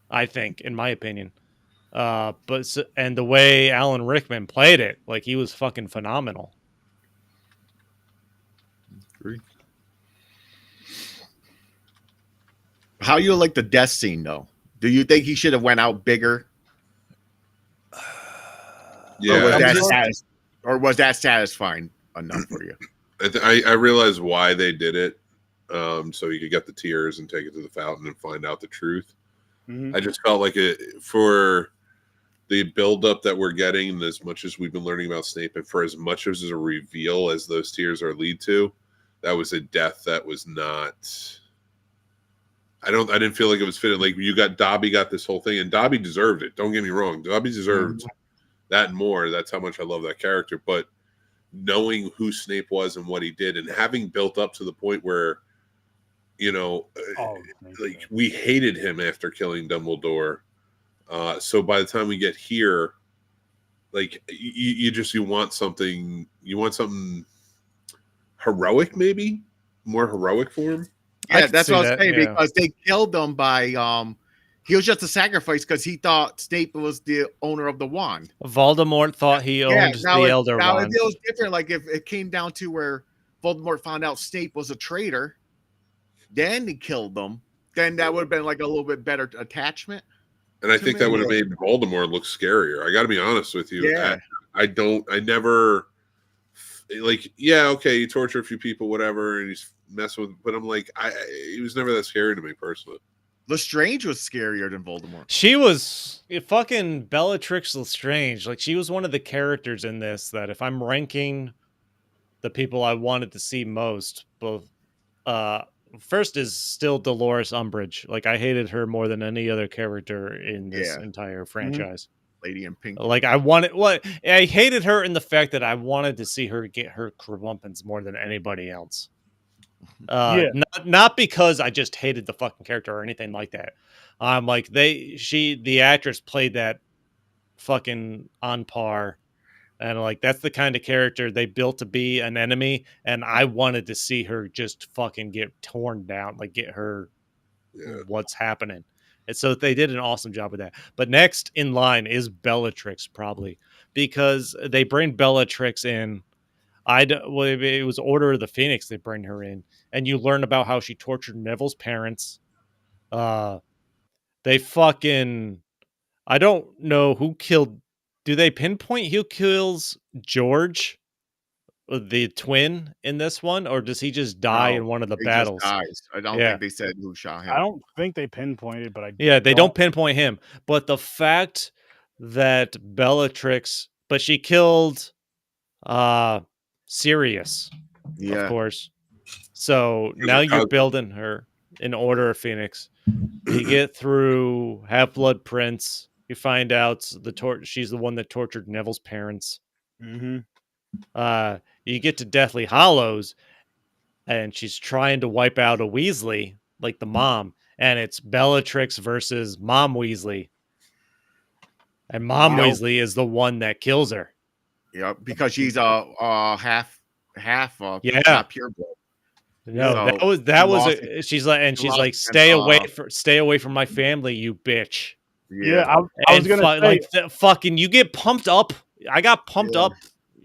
I think, in my opinion. And the way Alan Rickman played it, like he was fucking phenomenal. Agree. How you like the death scene though? Do you think he should have went out bigger? Yeah, or was that satisfying enough for you? I realized why they did it, so you could get the tears and take it to the fountain and find out the truth. I just felt like for the buildup that we're getting, and as much as we've been learning about Snape, and for as much as a reveal as those tears are lead to, that was a death that was not. I didn't feel like it was fitting. Like Dobby got this whole thing, and Dobby deserved it. Don't get me wrong, Dobby deserved that and more. That's how much I love that character, but knowing who Snape was and what he did, and having built up to the point where, like we hated him after killing Dumbledore. So by the time we get here, like you want something heroic, maybe more heroic for him. Yeah, that's what I was saying because they killed him by he was just a sacrifice because he thought Snape was the owner of the wand. Voldemort thought he owned the Elder Wand. Now it feels different. Like if it came down to where Voldemort found out Snape was a traitor, then he killed them. Then that would have been like a little bit better attachment. And I think that would have made Voldemort look scarier. I got to be honest with you. Yeah. I never like. Yeah, okay, you torture a few people, whatever, and he's messing with, but I'm like, he was never that scary to me personally. Lestrange was scarier than Voldemort. She was fucking Bellatrix Lestrange. Like, she was one of the characters in this that if I'm ranking the people I wanted to see most, both first is still Dolores Umbridge. Like, I hated her more than any other character in this entire franchise. Lady in Pink. Like, I hated her in the fact that I wanted to see her get her comeuppance more than anybody else. Not because I just hated the fucking character or anything like that. Like, the actress played that fucking on par. And like, that's the kind of character they built to be an enemy, and I wanted to see her just fucking get torn down, like get her what's happening. And so they did an awesome job with that. But next in line is Bellatrix, probably, because they bring Bellatrix in. It was Order of the Phoenix they bring her in, and you learn about how she tortured Neville's parents. They fucking, I don't know who killed. Do they pinpoint who kills George, the twin, in this one, or does he just die in one of the battles? Just dies. I don't think they said who shot him. I don't think they pinpointed, but they don't pinpoint him. But the fact that Bellatrix, but she killed Sirius, of course. So now you're building her in Order of Phoenix. You get through Half-Blood Prince. You find out she's the one that tortured Neville's parents. Mm-hmm. You get to Deathly Hallows, and she's trying to wipe out a Weasley, like the mom, and it's Bellatrix versus Mom Weasley. And Mom Weasley is the one that kills her. Yeah, because she's half not pure blood. No, so she's like stay away from my family, you bitch. Yeah, I was gonna say, fucking, you get pumped up. I got pumped up.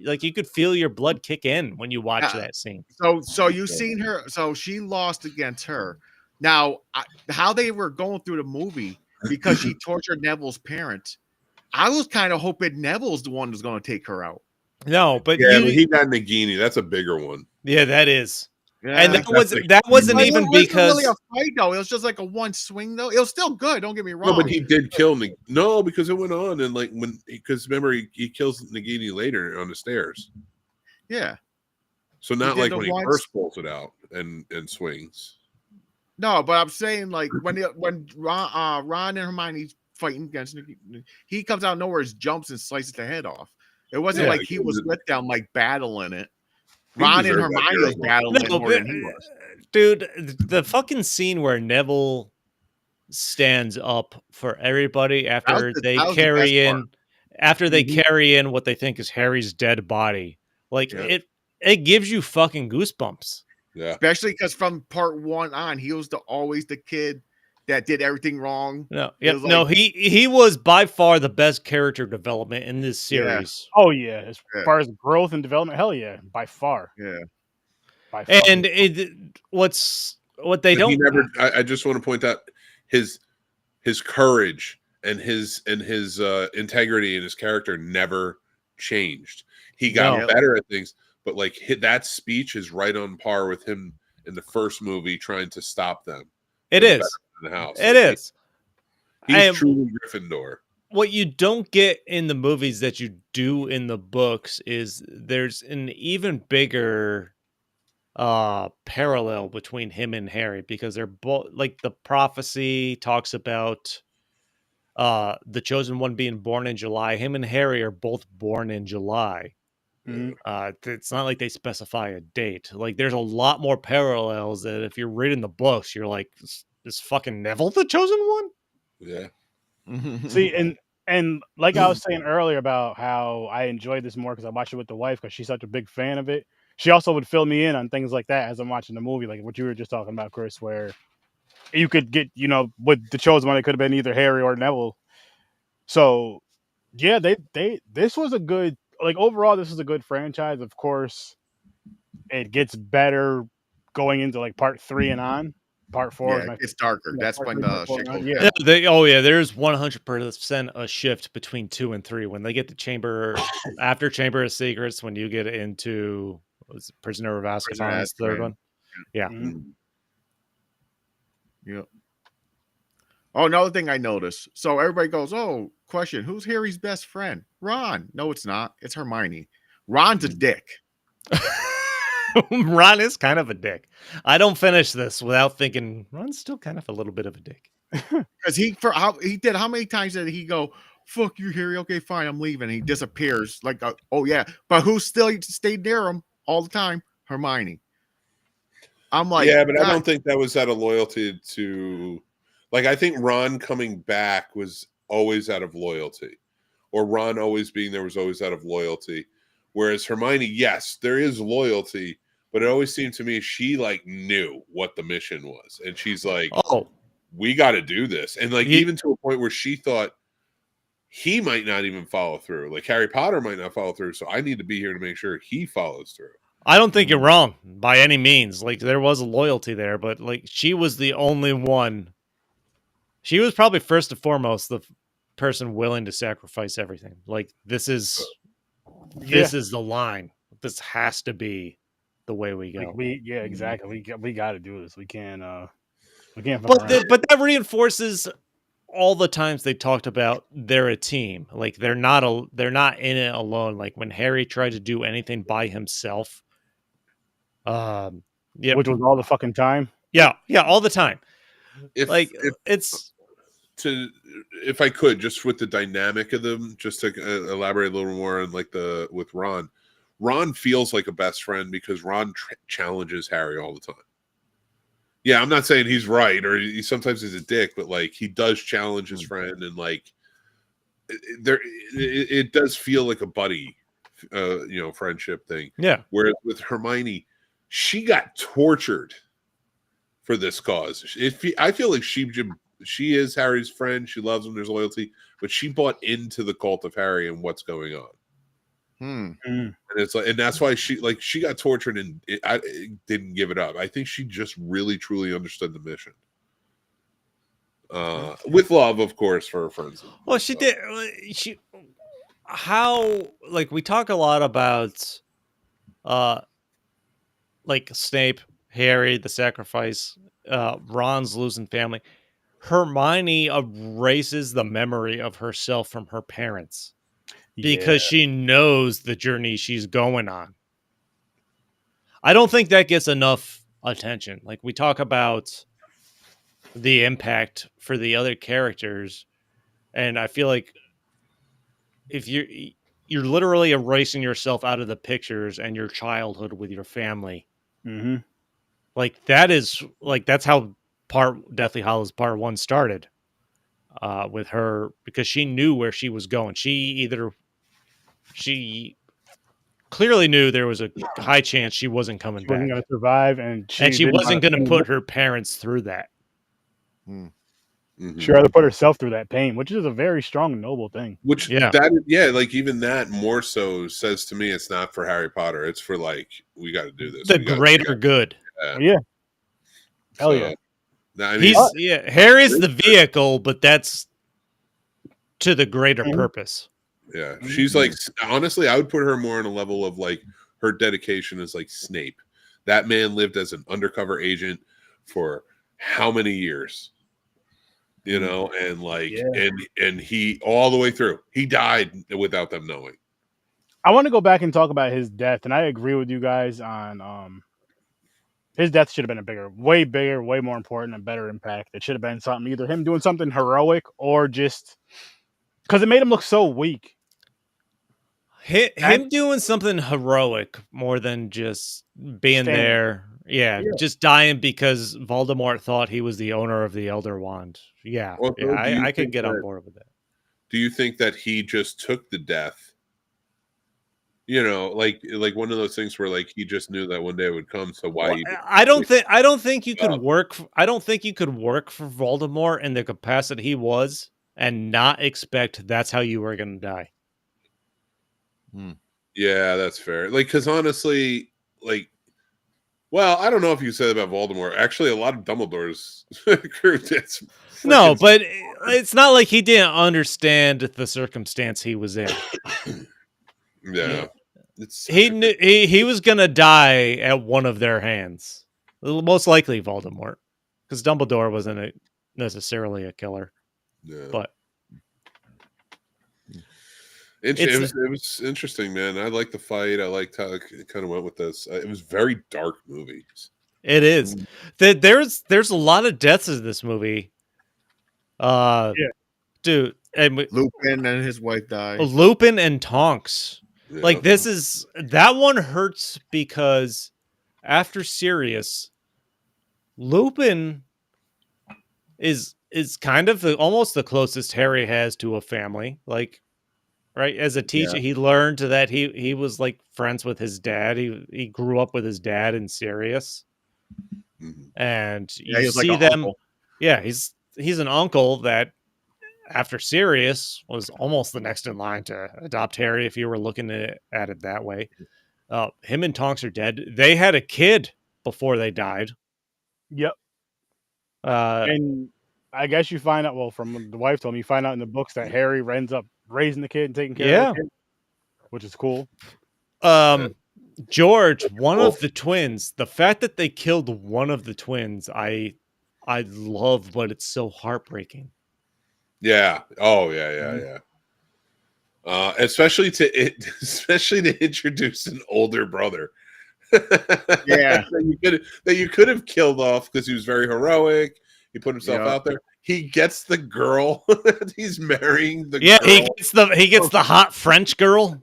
Like, you could feel your blood kick in when you watch that scene. So you seen her. So she lost against her. Now, how they were going through the movie, because she tortured Neville's parents, I was kind of hoping Neville's the one who's going to take her out. No, but he got Nagini. That's a bigger one. Yeah, that is. Yeah, and that wasn't even because really a fight though. It was just like a one swing though. It was still good. Don't get me wrong. No, but he did kill Nagini. No, because it went on, and like because remember he kills Nagini later on the stairs. Yeah. So not like when he first pulls it out and swings. No, but I'm saying like when Ron and Hermione's fighting against Nagini, he comes out of nowhere, jumps and slices the head off. It wasn't like he was with them like battling it. Ron and Hermione was battling more than he was. Dude, the fucking scene where Neville stands up for everybody after they carry in what they think is Harry's dead body. Like, it gives you fucking goosebumps. Yeah. Especially because from part 1 on, he was always the kid that did everything wrong. He was by far the best character development in this series. Yeah. Oh yeah, as far as growth and development, hell yeah, by far. Yeah. By far. And I just want to point out his courage and his integrity and his character never changed. He got better at things, but like that speech is right on par with him in the first movie trying to stop them. It is. The house. It is. He's truly Gryffindor. What you don't get in the movies that you do in the books is there's an even bigger parallel between him and Harry, because they're both, like, the prophecy talks about the chosen one being born in July. Him and Harry are both born in July. Mm-hmm. It's not like they specify a date. Like, there's a lot more parallels that if you're reading the books, you're like, is fucking Neville the chosen one? Yeah. See, and like I was saying earlier about how I enjoyed this more because I watched it with the wife because she's such a big fan of it. She also would fill me in on things like that as I'm watching the movie, like what you were just talking about, Chris, where you could get, with the chosen one, it could have been either Harry or Neville. So, yeah, this was a good, like, overall, this is a good franchise. Of course, it gets better going into like part 3 and on. Part 4, it gets darker. That's when the shit goes. There's 100% a shift between 2 and 3 when they get the chamber after Chamber of Secrets. When you get into Prisoner of Azkaban, the third one, Yeah. Mhm. Yep. Oh, another thing I noticed. So everybody goes, "Oh, question: who's Harry's best friend?" Ron. No, it's not. It's Hermione. Ron's a dick. Ron is kind of a dick. I don't finish this without thinking Ron's still kind of a little bit of a dick. Because how many times did he go, "Fuck you, Harry. Okay, fine, I'm leaving." He disappears. Like, oh yeah, but who still stayed near him all the time? Hermione. I'm like, yeah, but I God, don't think that was out of loyalty to, like, I think Ron coming back was always out of loyalty, or Ron always being there was always out of loyalty. Whereas Hermione, yes, there is loyalty, but it always seemed to me she like knew what the mission was, and she's like, Oh, we got to do this, and like Ye- even to a point where she thought he might not even follow through, like Harry Potter might not follow through, so I need to be here to make sure he follows through. I don't think you're wrong by any means. Like there was a loyalty there, but like she was the only one. She was probably first and foremost the person willing to sacrifice everything. Like this is the line. This has to be the way we go. Exactly. We got to do this. We can't. We can't. But that reinforces all the times they talked about they're a team. Like they're not in it alone. Like when Harry tried to do anything by himself. Yeah, which was all the fucking time. Yeah, all the time. If I could, just with the dynamic of them, just to elaborate a little more on like with Ron feels like a best friend because Ron challenges Harry all the time. Yeah, I'm not saying he's right or sometimes he's a dick, but like he does challenge his friend, and like it does feel like a buddy, friendship thing. Yeah. Whereas with Hermione, she got tortured for this cause. I feel like she is Harry's friend. She loves him. There's loyalty, but she bought into the cult of Harry and what's going on. And it's like, and that's why she got tortured and I didn't give it up. I think she just really truly understood the mission. With love, of course, for her friends. Well, she did. Like we talk a lot about, like Snape, Harry, the sacrifice, Ron's losing family. Hermione erases the memory of herself from her parents because she knows the journey she's going on. I don't think that gets enough attention. Like we talk about the impact for the other characters, and I feel like if you're literally erasing yourself out of the pictures and your childhood with your family. Mm-hmm. Like that's how Deathly Hallows Part 1 started, with her, because she knew where she was going. She clearly knew there was a high chance she wasn't coming back. Wasn't going to survive, and she wasn't going to put her parents through that. She'd rather put herself through that pain, which is a very strong and noble thing. Like even that more so says to me it's not for Harry Potter. It's for like, we got to do this. The greater good. Yeah. Hell yeah. I mean, Harry's the vehicle, but that's to the greater purpose. Yeah. She's like, honestly, I would put her more on a level of like her dedication is like Snape. That man lived as an undercover agent for how many years? And like, and he all the way through, he died without them knowing. I want to go back and talk about his death, and I agree with you guys on his death should have been way bigger, way more important and better impact. It should have been something, either him doing something heroic or just because it made him look so weak. Him doing something heroic more than just being there. Yeah, just dying because Voldemort thought he was the owner of the Elder Wand. Yeah, I could get on board with that. Do you think that he just took the death? Like one of those things where like he just knew that one day it would come. So why? I don't think you could work. I don't think you could work for Voldemort in the capacity he was and not expect that's how you were going to die. Yeah, that's fair. Like, because honestly, like, well, I don't know if you said about Voldemort. Actually, a lot of Dumbledore's crew did. No, but it's not like he didn't understand the circumstance he was in. Yeah, he knew he was gonna die at one of their hands. Most likely Voldemort, because Dumbledore wasn't necessarily a killer, Yeah. but it was interesting, man. I liked the fight. I liked how it kind of went with this. It was very dark movie. it is. There's a lot of deaths in this movie. Yeah. Dude, and Lupin and his wife die. Lupin and Tonks. Yeah. Like that one hurts because after Sirius, Lupin is kind of almost the closest Harry has to a family. Like, right, as a teacher, he learned that he was like friends with his dad. He grew up with his dad in Sirius, and you he was see like an them. uncle. Yeah, he's an uncle that after Sirius was almost the next in line to adopt Harry. If you were looking at it that way, him and Tonks are dead. They had a kid before they died. Yep. And I guess you find out, well, from the wife told me, you find out in the books that Harry ends up raising the kid and taking care of the kid, which is cool. George, one of the twins, the fact that they killed one of the twins, I love, but it's so heartbreaking. Yeah. Oh, yeah. Especially to introduce an older brother. Yeah. that you could have killed off because he was very heroic. He put himself out there. He gets the girl. He's marrying the girl. He gets the hot French girl.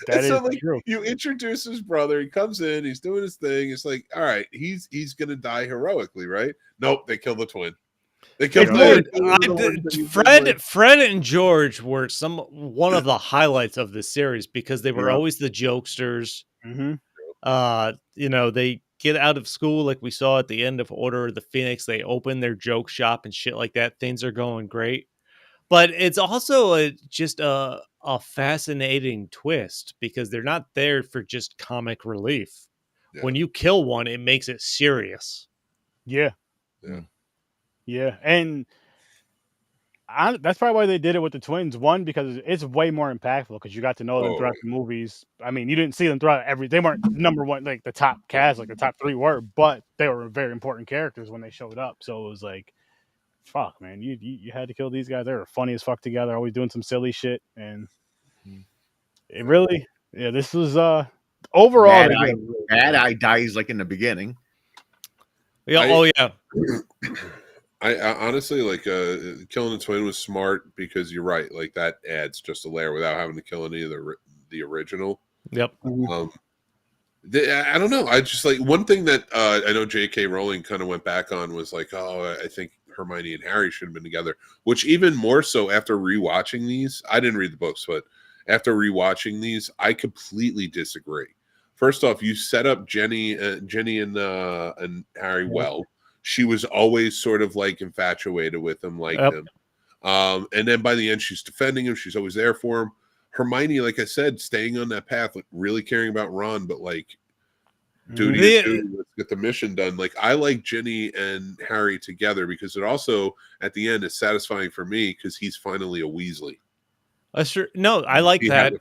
That is true. You introduce his brother. He comes in. He's doing his thing. It's like, all right, he's gonna die heroically, right? Nope, they kill the twin. They killed Fred and George were one of the highlights of this series because they were always the jokesters. They get out of school like we saw at the end of Order of the Phoenix. They open their joke shop and shit like that. Things are going great. But it's also just a fascinating twist because they're not there for just comic relief. Yeah. When you kill one, it makes it serious. Yeah. And that's probably why they did it with the twins. One, because it's way more impactful because you got to know them throughout the movies. I mean, you didn't see them throughout they weren't number one, like the top cast, like the top three were, but they were very important characters when they showed up. So it was like, fuck, man, you had to kill these guys. They were funny as fuck together, always doing some silly shit, and it really, this was overall. Bad Eye dies like in the beginning. I honestly like killing the twin was smart because you're right. Like that adds just a layer without having to kill any of the original. Yep. I don't know. I just like one thing that I know J.K. Rowling kind of went back on was like, I think Hermione and Harry should have been together. Which even more so after rewatching these, I didn't read the books, but after rewatching these, I completely disagree. First off, you set up Jenny and Harry well. She was always sort of like infatuated with him, like him. And then by the end, she's defending him. She's always there for him. Hermione, like I said, staying on that path, like really caring about Ron, but like duty is duty, let's get the mission done. Like I like Ginny and Harry together because it also at the end is satisfying for me because he's finally a Weasley. No, I like that.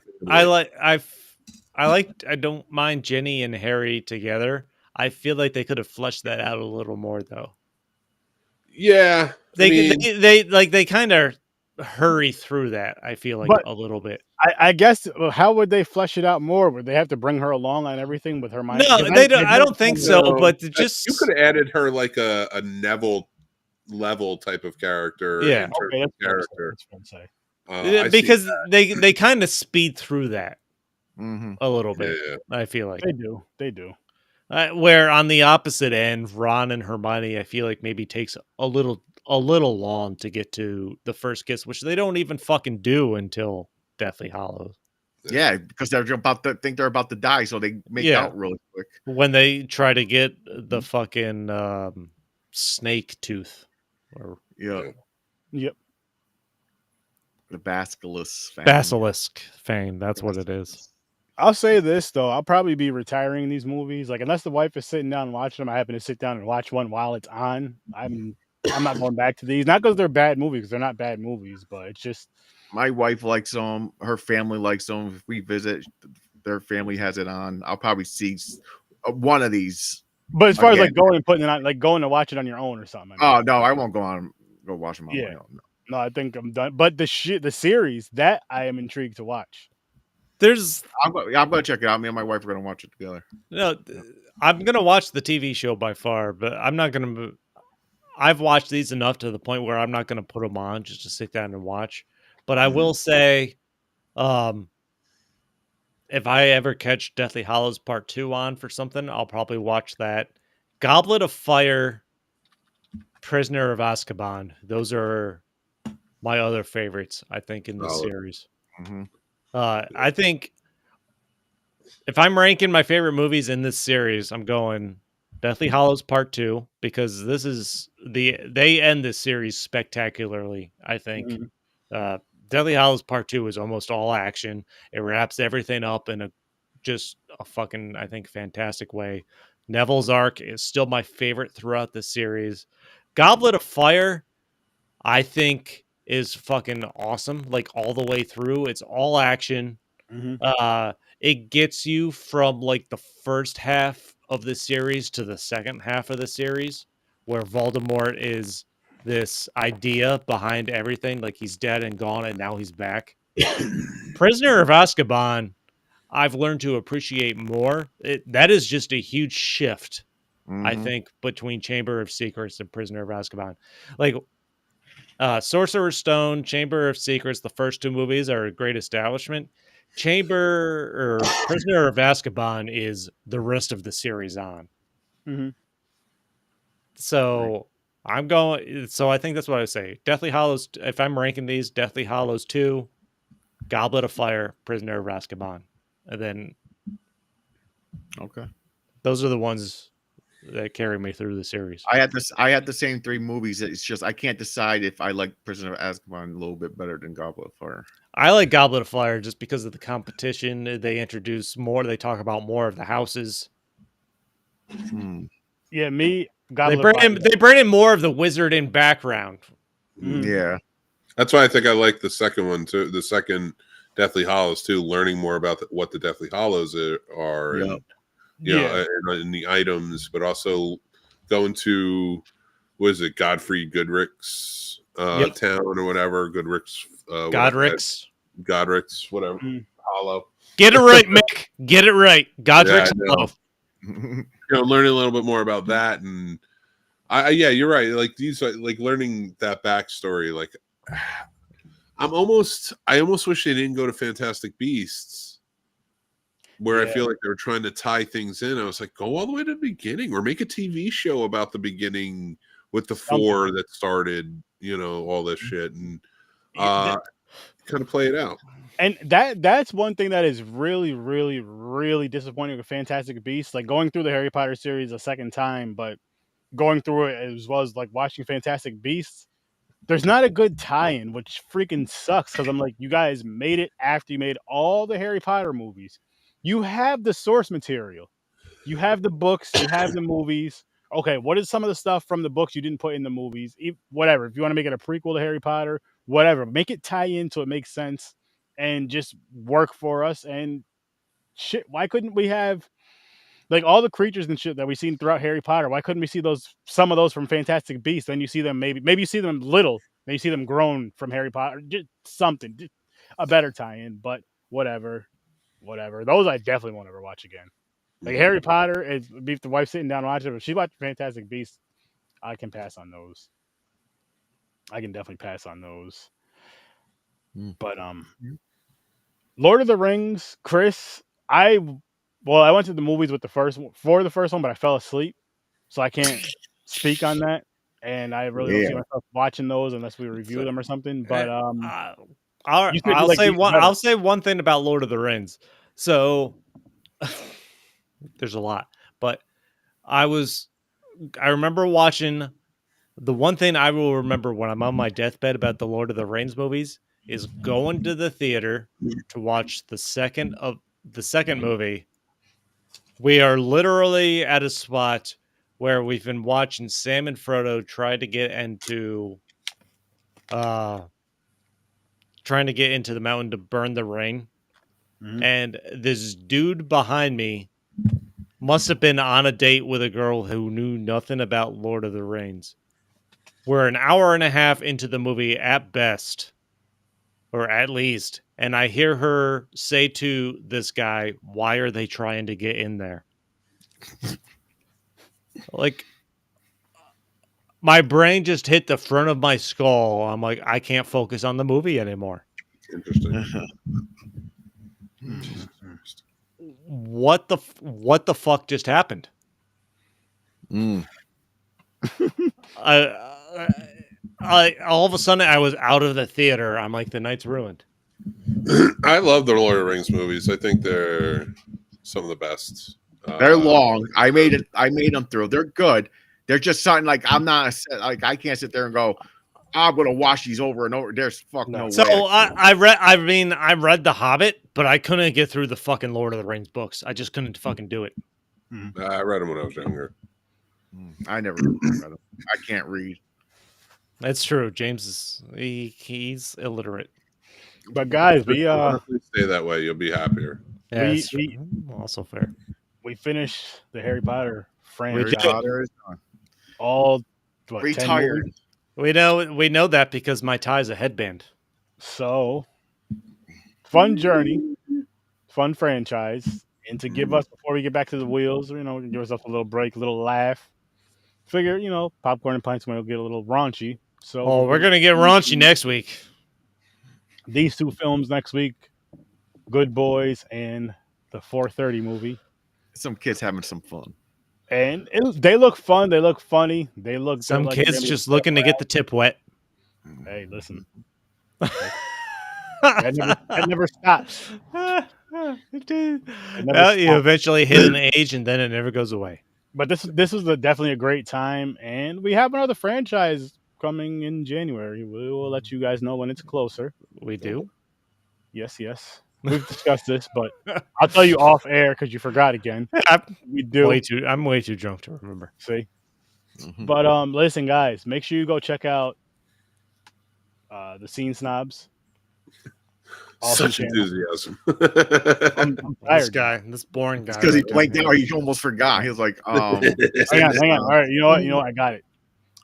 I don't mind Ginny and Harry together. I feel like they could have fleshed that out a little more though. Yeah. They kind of hurry through that. I feel like a little bit. I guess how would they flesh it out more? Would they have to bring her along on everything with Hermione? No, they don't. I don't think so. But just you could have added her like a Neville level type of character. Yeah, that's character. Because they kind of speed through that a little bit. Yeah. I feel like they do. Where on the opposite end, Ron and Hermione, I feel like maybe takes a little long to get to the first kiss, which they don't even fucking do until Deathly Hallows. Yeah, because they're about to die, so they make out really quick. When they try to get the fucking snake tooth. Yep. The basilisk fang. That's what it is. I'll say this though, I'll probably be retiring these movies. Like unless the wife is sitting down and watching them, I happen to sit down and watch one while it's on. I'm not going back to these. Not because they're bad movies, because they're not bad movies, but it's just my wife likes them. Her family likes them. If we visit, their family has it on. I'll probably see one of these But as far as Again. like going and putting it on, like going to watch it on your own or something. Oh no, I won't go watch them on Yeah. my own. No. No, I think I'm done. But the series that I am intrigued to watch. There's I'm gonna check it out. Me and my wife are gonna watch it together. no. I'm gonna watch the TV show by far, but I'm not gonna. I've watched these enough to the point where I'm not gonna put them on just to sit down and watch. But I will say, if I ever catch Deathly Hallows Part 2 on for something, I'll probably watch that. Goblet of Fire, Prisoner of Azkaban. Those are my other favorites, I think, in this series. Mm-hmm. I think if I'm ranking my favorite movies in this series, I'm going Deathly Hallows Part 2 because this is they end this series spectacularly, I think. Mhm. Deathly Hallows Part 2 is almost all action. It wraps everything up in just a fucking, I think, fantastic way. Neville's arc is still my favorite throughout the series. Goblet of Fire, I think, is fucking awesome. Like all the way through. It's all action. Mhm. It gets you from like the first half of the series to the second half of the series, where Voldemort is this idea behind everything, like he's dead and gone and now he's back. Prisoner of Azkaban, I've learned to appreciate more. That is just a huge shift, I think, between Chamber of Secrets and Prisoner of Azkaban. Like Sorcerer's Stone, Chamber of Secrets, the first two movies are a great establishment. Chamber or Prisoner of Azkaban is the rest of the series on. Mhm. So I'm going. So I think that's what I would say. Deathly Hallows. If I'm ranking these, Deathly Hallows 2, Goblet of Fire, Prisoner of Azkaban, and then Okay. those are the ones that carry me through the series. I had the same three movies. It's just I can't decide if I like Prisoner of Azkaban a little bit better than Goblet of Fire. I like Goblet of Fire just because of the competition. They introduce more. They talk about more of the houses. Yeah, me. They Goblet of Fire. bring in more of the wizard in background. Yeah. That's why I think I like the second one too. The second Deathly Hallows too. Learning more about what the Deathly Hallows are, Yep. and you know, and the items, but also going to what is it, Godfrey Goodrick's town or whatever. Goodrick's Godric's, whatever. Hollow. Get it right, Mick. Get it right. Godric's Hollow. You know, learning a little bit more about that, and yeah, you're right. Like these, like learning that backstory. Like, I almost wish they didn't go to Fantastic Beasts, where I feel like they were trying to tie things in. I was like, go all the way to the beginning, or make a TV show about the beginning with the four that started, you know, all this shit, and kind of play it out. And that's one thing that is really, really, really disappointing with Fantastic Beasts. Like going through the Harry Potter series a second time, but going through it as well as like watching Fantastic Beasts, there's not a good tie-in, which freaking sucks. Because I'm like, you guys made it after you made all the Harry Potter movies. You have the source material, you have the books, you have the movies. Okay, what is some of the stuff from the books you didn't put in the movies? Whatever. If you want to make it a prequel to Harry Potter, whatever, make it tie in so it makes sense and just work for us. And shit, why couldn't we have like all the creatures and shit that we've seen throughout Harry Potter? Why couldn't we see some of those from Fantastic Beasts? Then you see them maybe you see them little, then you see them grown from Harry Potter. Just something, just a better tie-in. But whatever. Those I definitely won't ever watch again. Like Harry Potter, is if the wife sitting down watching it. If she watched Fantastic Beasts, I can pass on those. I can definitely pass on those. But Lord of the Rings, Chris, I went to the movies with the first one, but I fell asleep, so I can't speak on that. And I really don't see myself watching those unless we review them or something. But you said you like these better. I'll say one thing about Lord of the Rings. So there's a lot, but I remember watching. The one thing I will remember when I'm on my deathbed about the Lord of the Rings movies is going to the theater to watch the second movie. We are literally at a spot where we've been watching Sam and Frodo trying to get into the mountain to burn the ring. And this dude behind me must have been on a date with a girl who knew nothing about Lord of the Rings. We're an hour and a half into the movie at best, or at least, and I hear her say to this guy, "Why are they trying to get in there?" Like, my brain just hit the front of my skull. I'm like, I can't focus on the movie anymore. Interesting. What the fuck just happened? I all of a sudden I was out of the theater. I'm like, the night's ruined. I love the Lord of the Rings movies. I think they're some of the best. They're long. I made them through. They're good. They're just something like I can't sit there and go, I'm gonna watch these over and over. There's no So way. I read The Hobbit, but I couldn't get through the fucking Lord of the Rings books. I just couldn't fucking do it. I read them when I was younger. I never read them. I can't read. That's true. James is he's illiterate. But guys, we stay that way. You'll be happier. Yeah, we also fair. We finished the Harry Potter franchise. All what, retired. We know that because my tie is a headband. So fun journey, fun franchise, and to give us before we get back to the wheels, give us a little break, a little laugh. Figure, Popcorn and Pints might get a little raunchy. So we're gonna get raunchy next week. These two films next week, Good Boys and the 4:30 movie. Some kids having some fun. And they look fun. They look funny. They look. Some kids just looking to get the tip wet. Hey, listen. that never stops. You eventually hit an age, and then it never goes away. But this is definitely a great time, and we have another franchise coming in January. We will let you guys know when it's closer. We do. Yes. We've discussed this, but I'll tell you off air because you forgot again. We do. I'm way too drunk to remember. See, but listen, guys, make sure you go check out the Scene Snobs. Awesome. Such enthusiasm. I'm tired. This boring guy. Because he blanked out, he almost forgot. He was like, hang on. All right, you know what? I got it.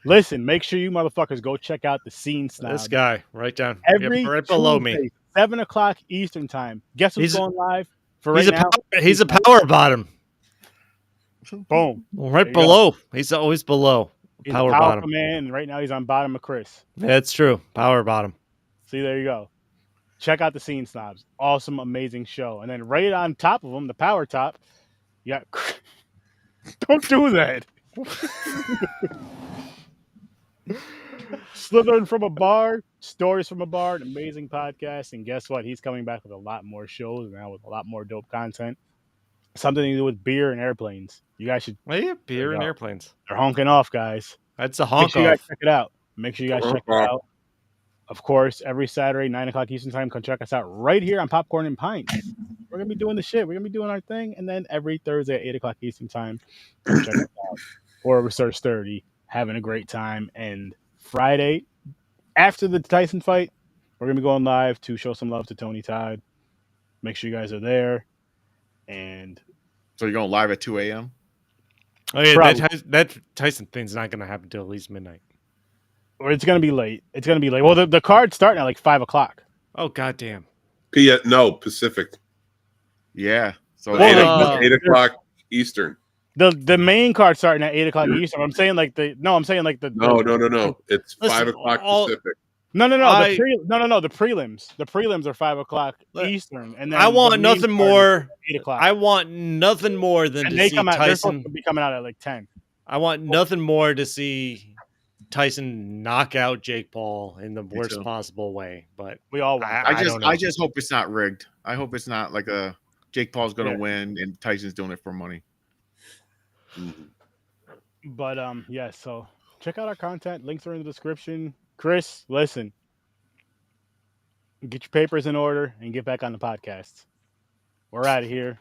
Listen, make sure you motherfuckers go check out the Scene Snobs. This guy, right down, right below me. 7:00 Eastern time. Guess who's going live for right now? He's a power bottom. Boom. Right below. Go. He's always below. He's power bottom. Man, and right now he's on bottom of Chris. That's true. Power bottom. See, there you go. Check out the Scene Snobs. Awesome, amazing show. And then right on top of them, the power top, you got... Don't do that. Slithering from a bar, stories from a bar, an amazing podcast. And guess what? He's coming back with a lot more shows now with a lot more dope content. Something to do with beer and airplanes. You guys should... beer and airplanes. They're honking off, guys. That's a honk off. Make sure you guys check it out. Make sure you guys check it out. Of course, every Saturday, 9:00 Eastern time, come check us out right here on Popcorn and Pints. We're going to be doing the shit. We're going to be doing our thing. And then every Thursday at 8:00 Eastern time, come check us out. Or Research 30, having a great time. And Friday, after the Tyson fight, we're going to be going live to show some love to Tony Todd. Make sure you guys are there. And so you're going live at 2 a.m.? Oh, yeah, that Tyson thing's not going to happen until at least midnight. Or it's going to be late. Well, the card's starting at like 5:00. Oh, goddamn. No, Pacific. Yeah. So 8:00 Eastern. The main card starting at 8:00 Eastern. I'm saying like the. No. It's 5:00 Pacific. No. The prelims. The prelims are 5:00 Eastern, and then I want nothing more. 8:00. I want nothing more than to see Tyson. They're supposed to be coming out at like 10. I want nothing more to see Tyson knock out Jake Paul in the worst possible way. But we all want. I just hope it's not rigged. I hope it's not like a Jake Paul's going to win and Tyson's doing it for money. But so check out our content. Links are in the description. Chris, listen. Get your papers in order and get back on the podcast. We're out of here.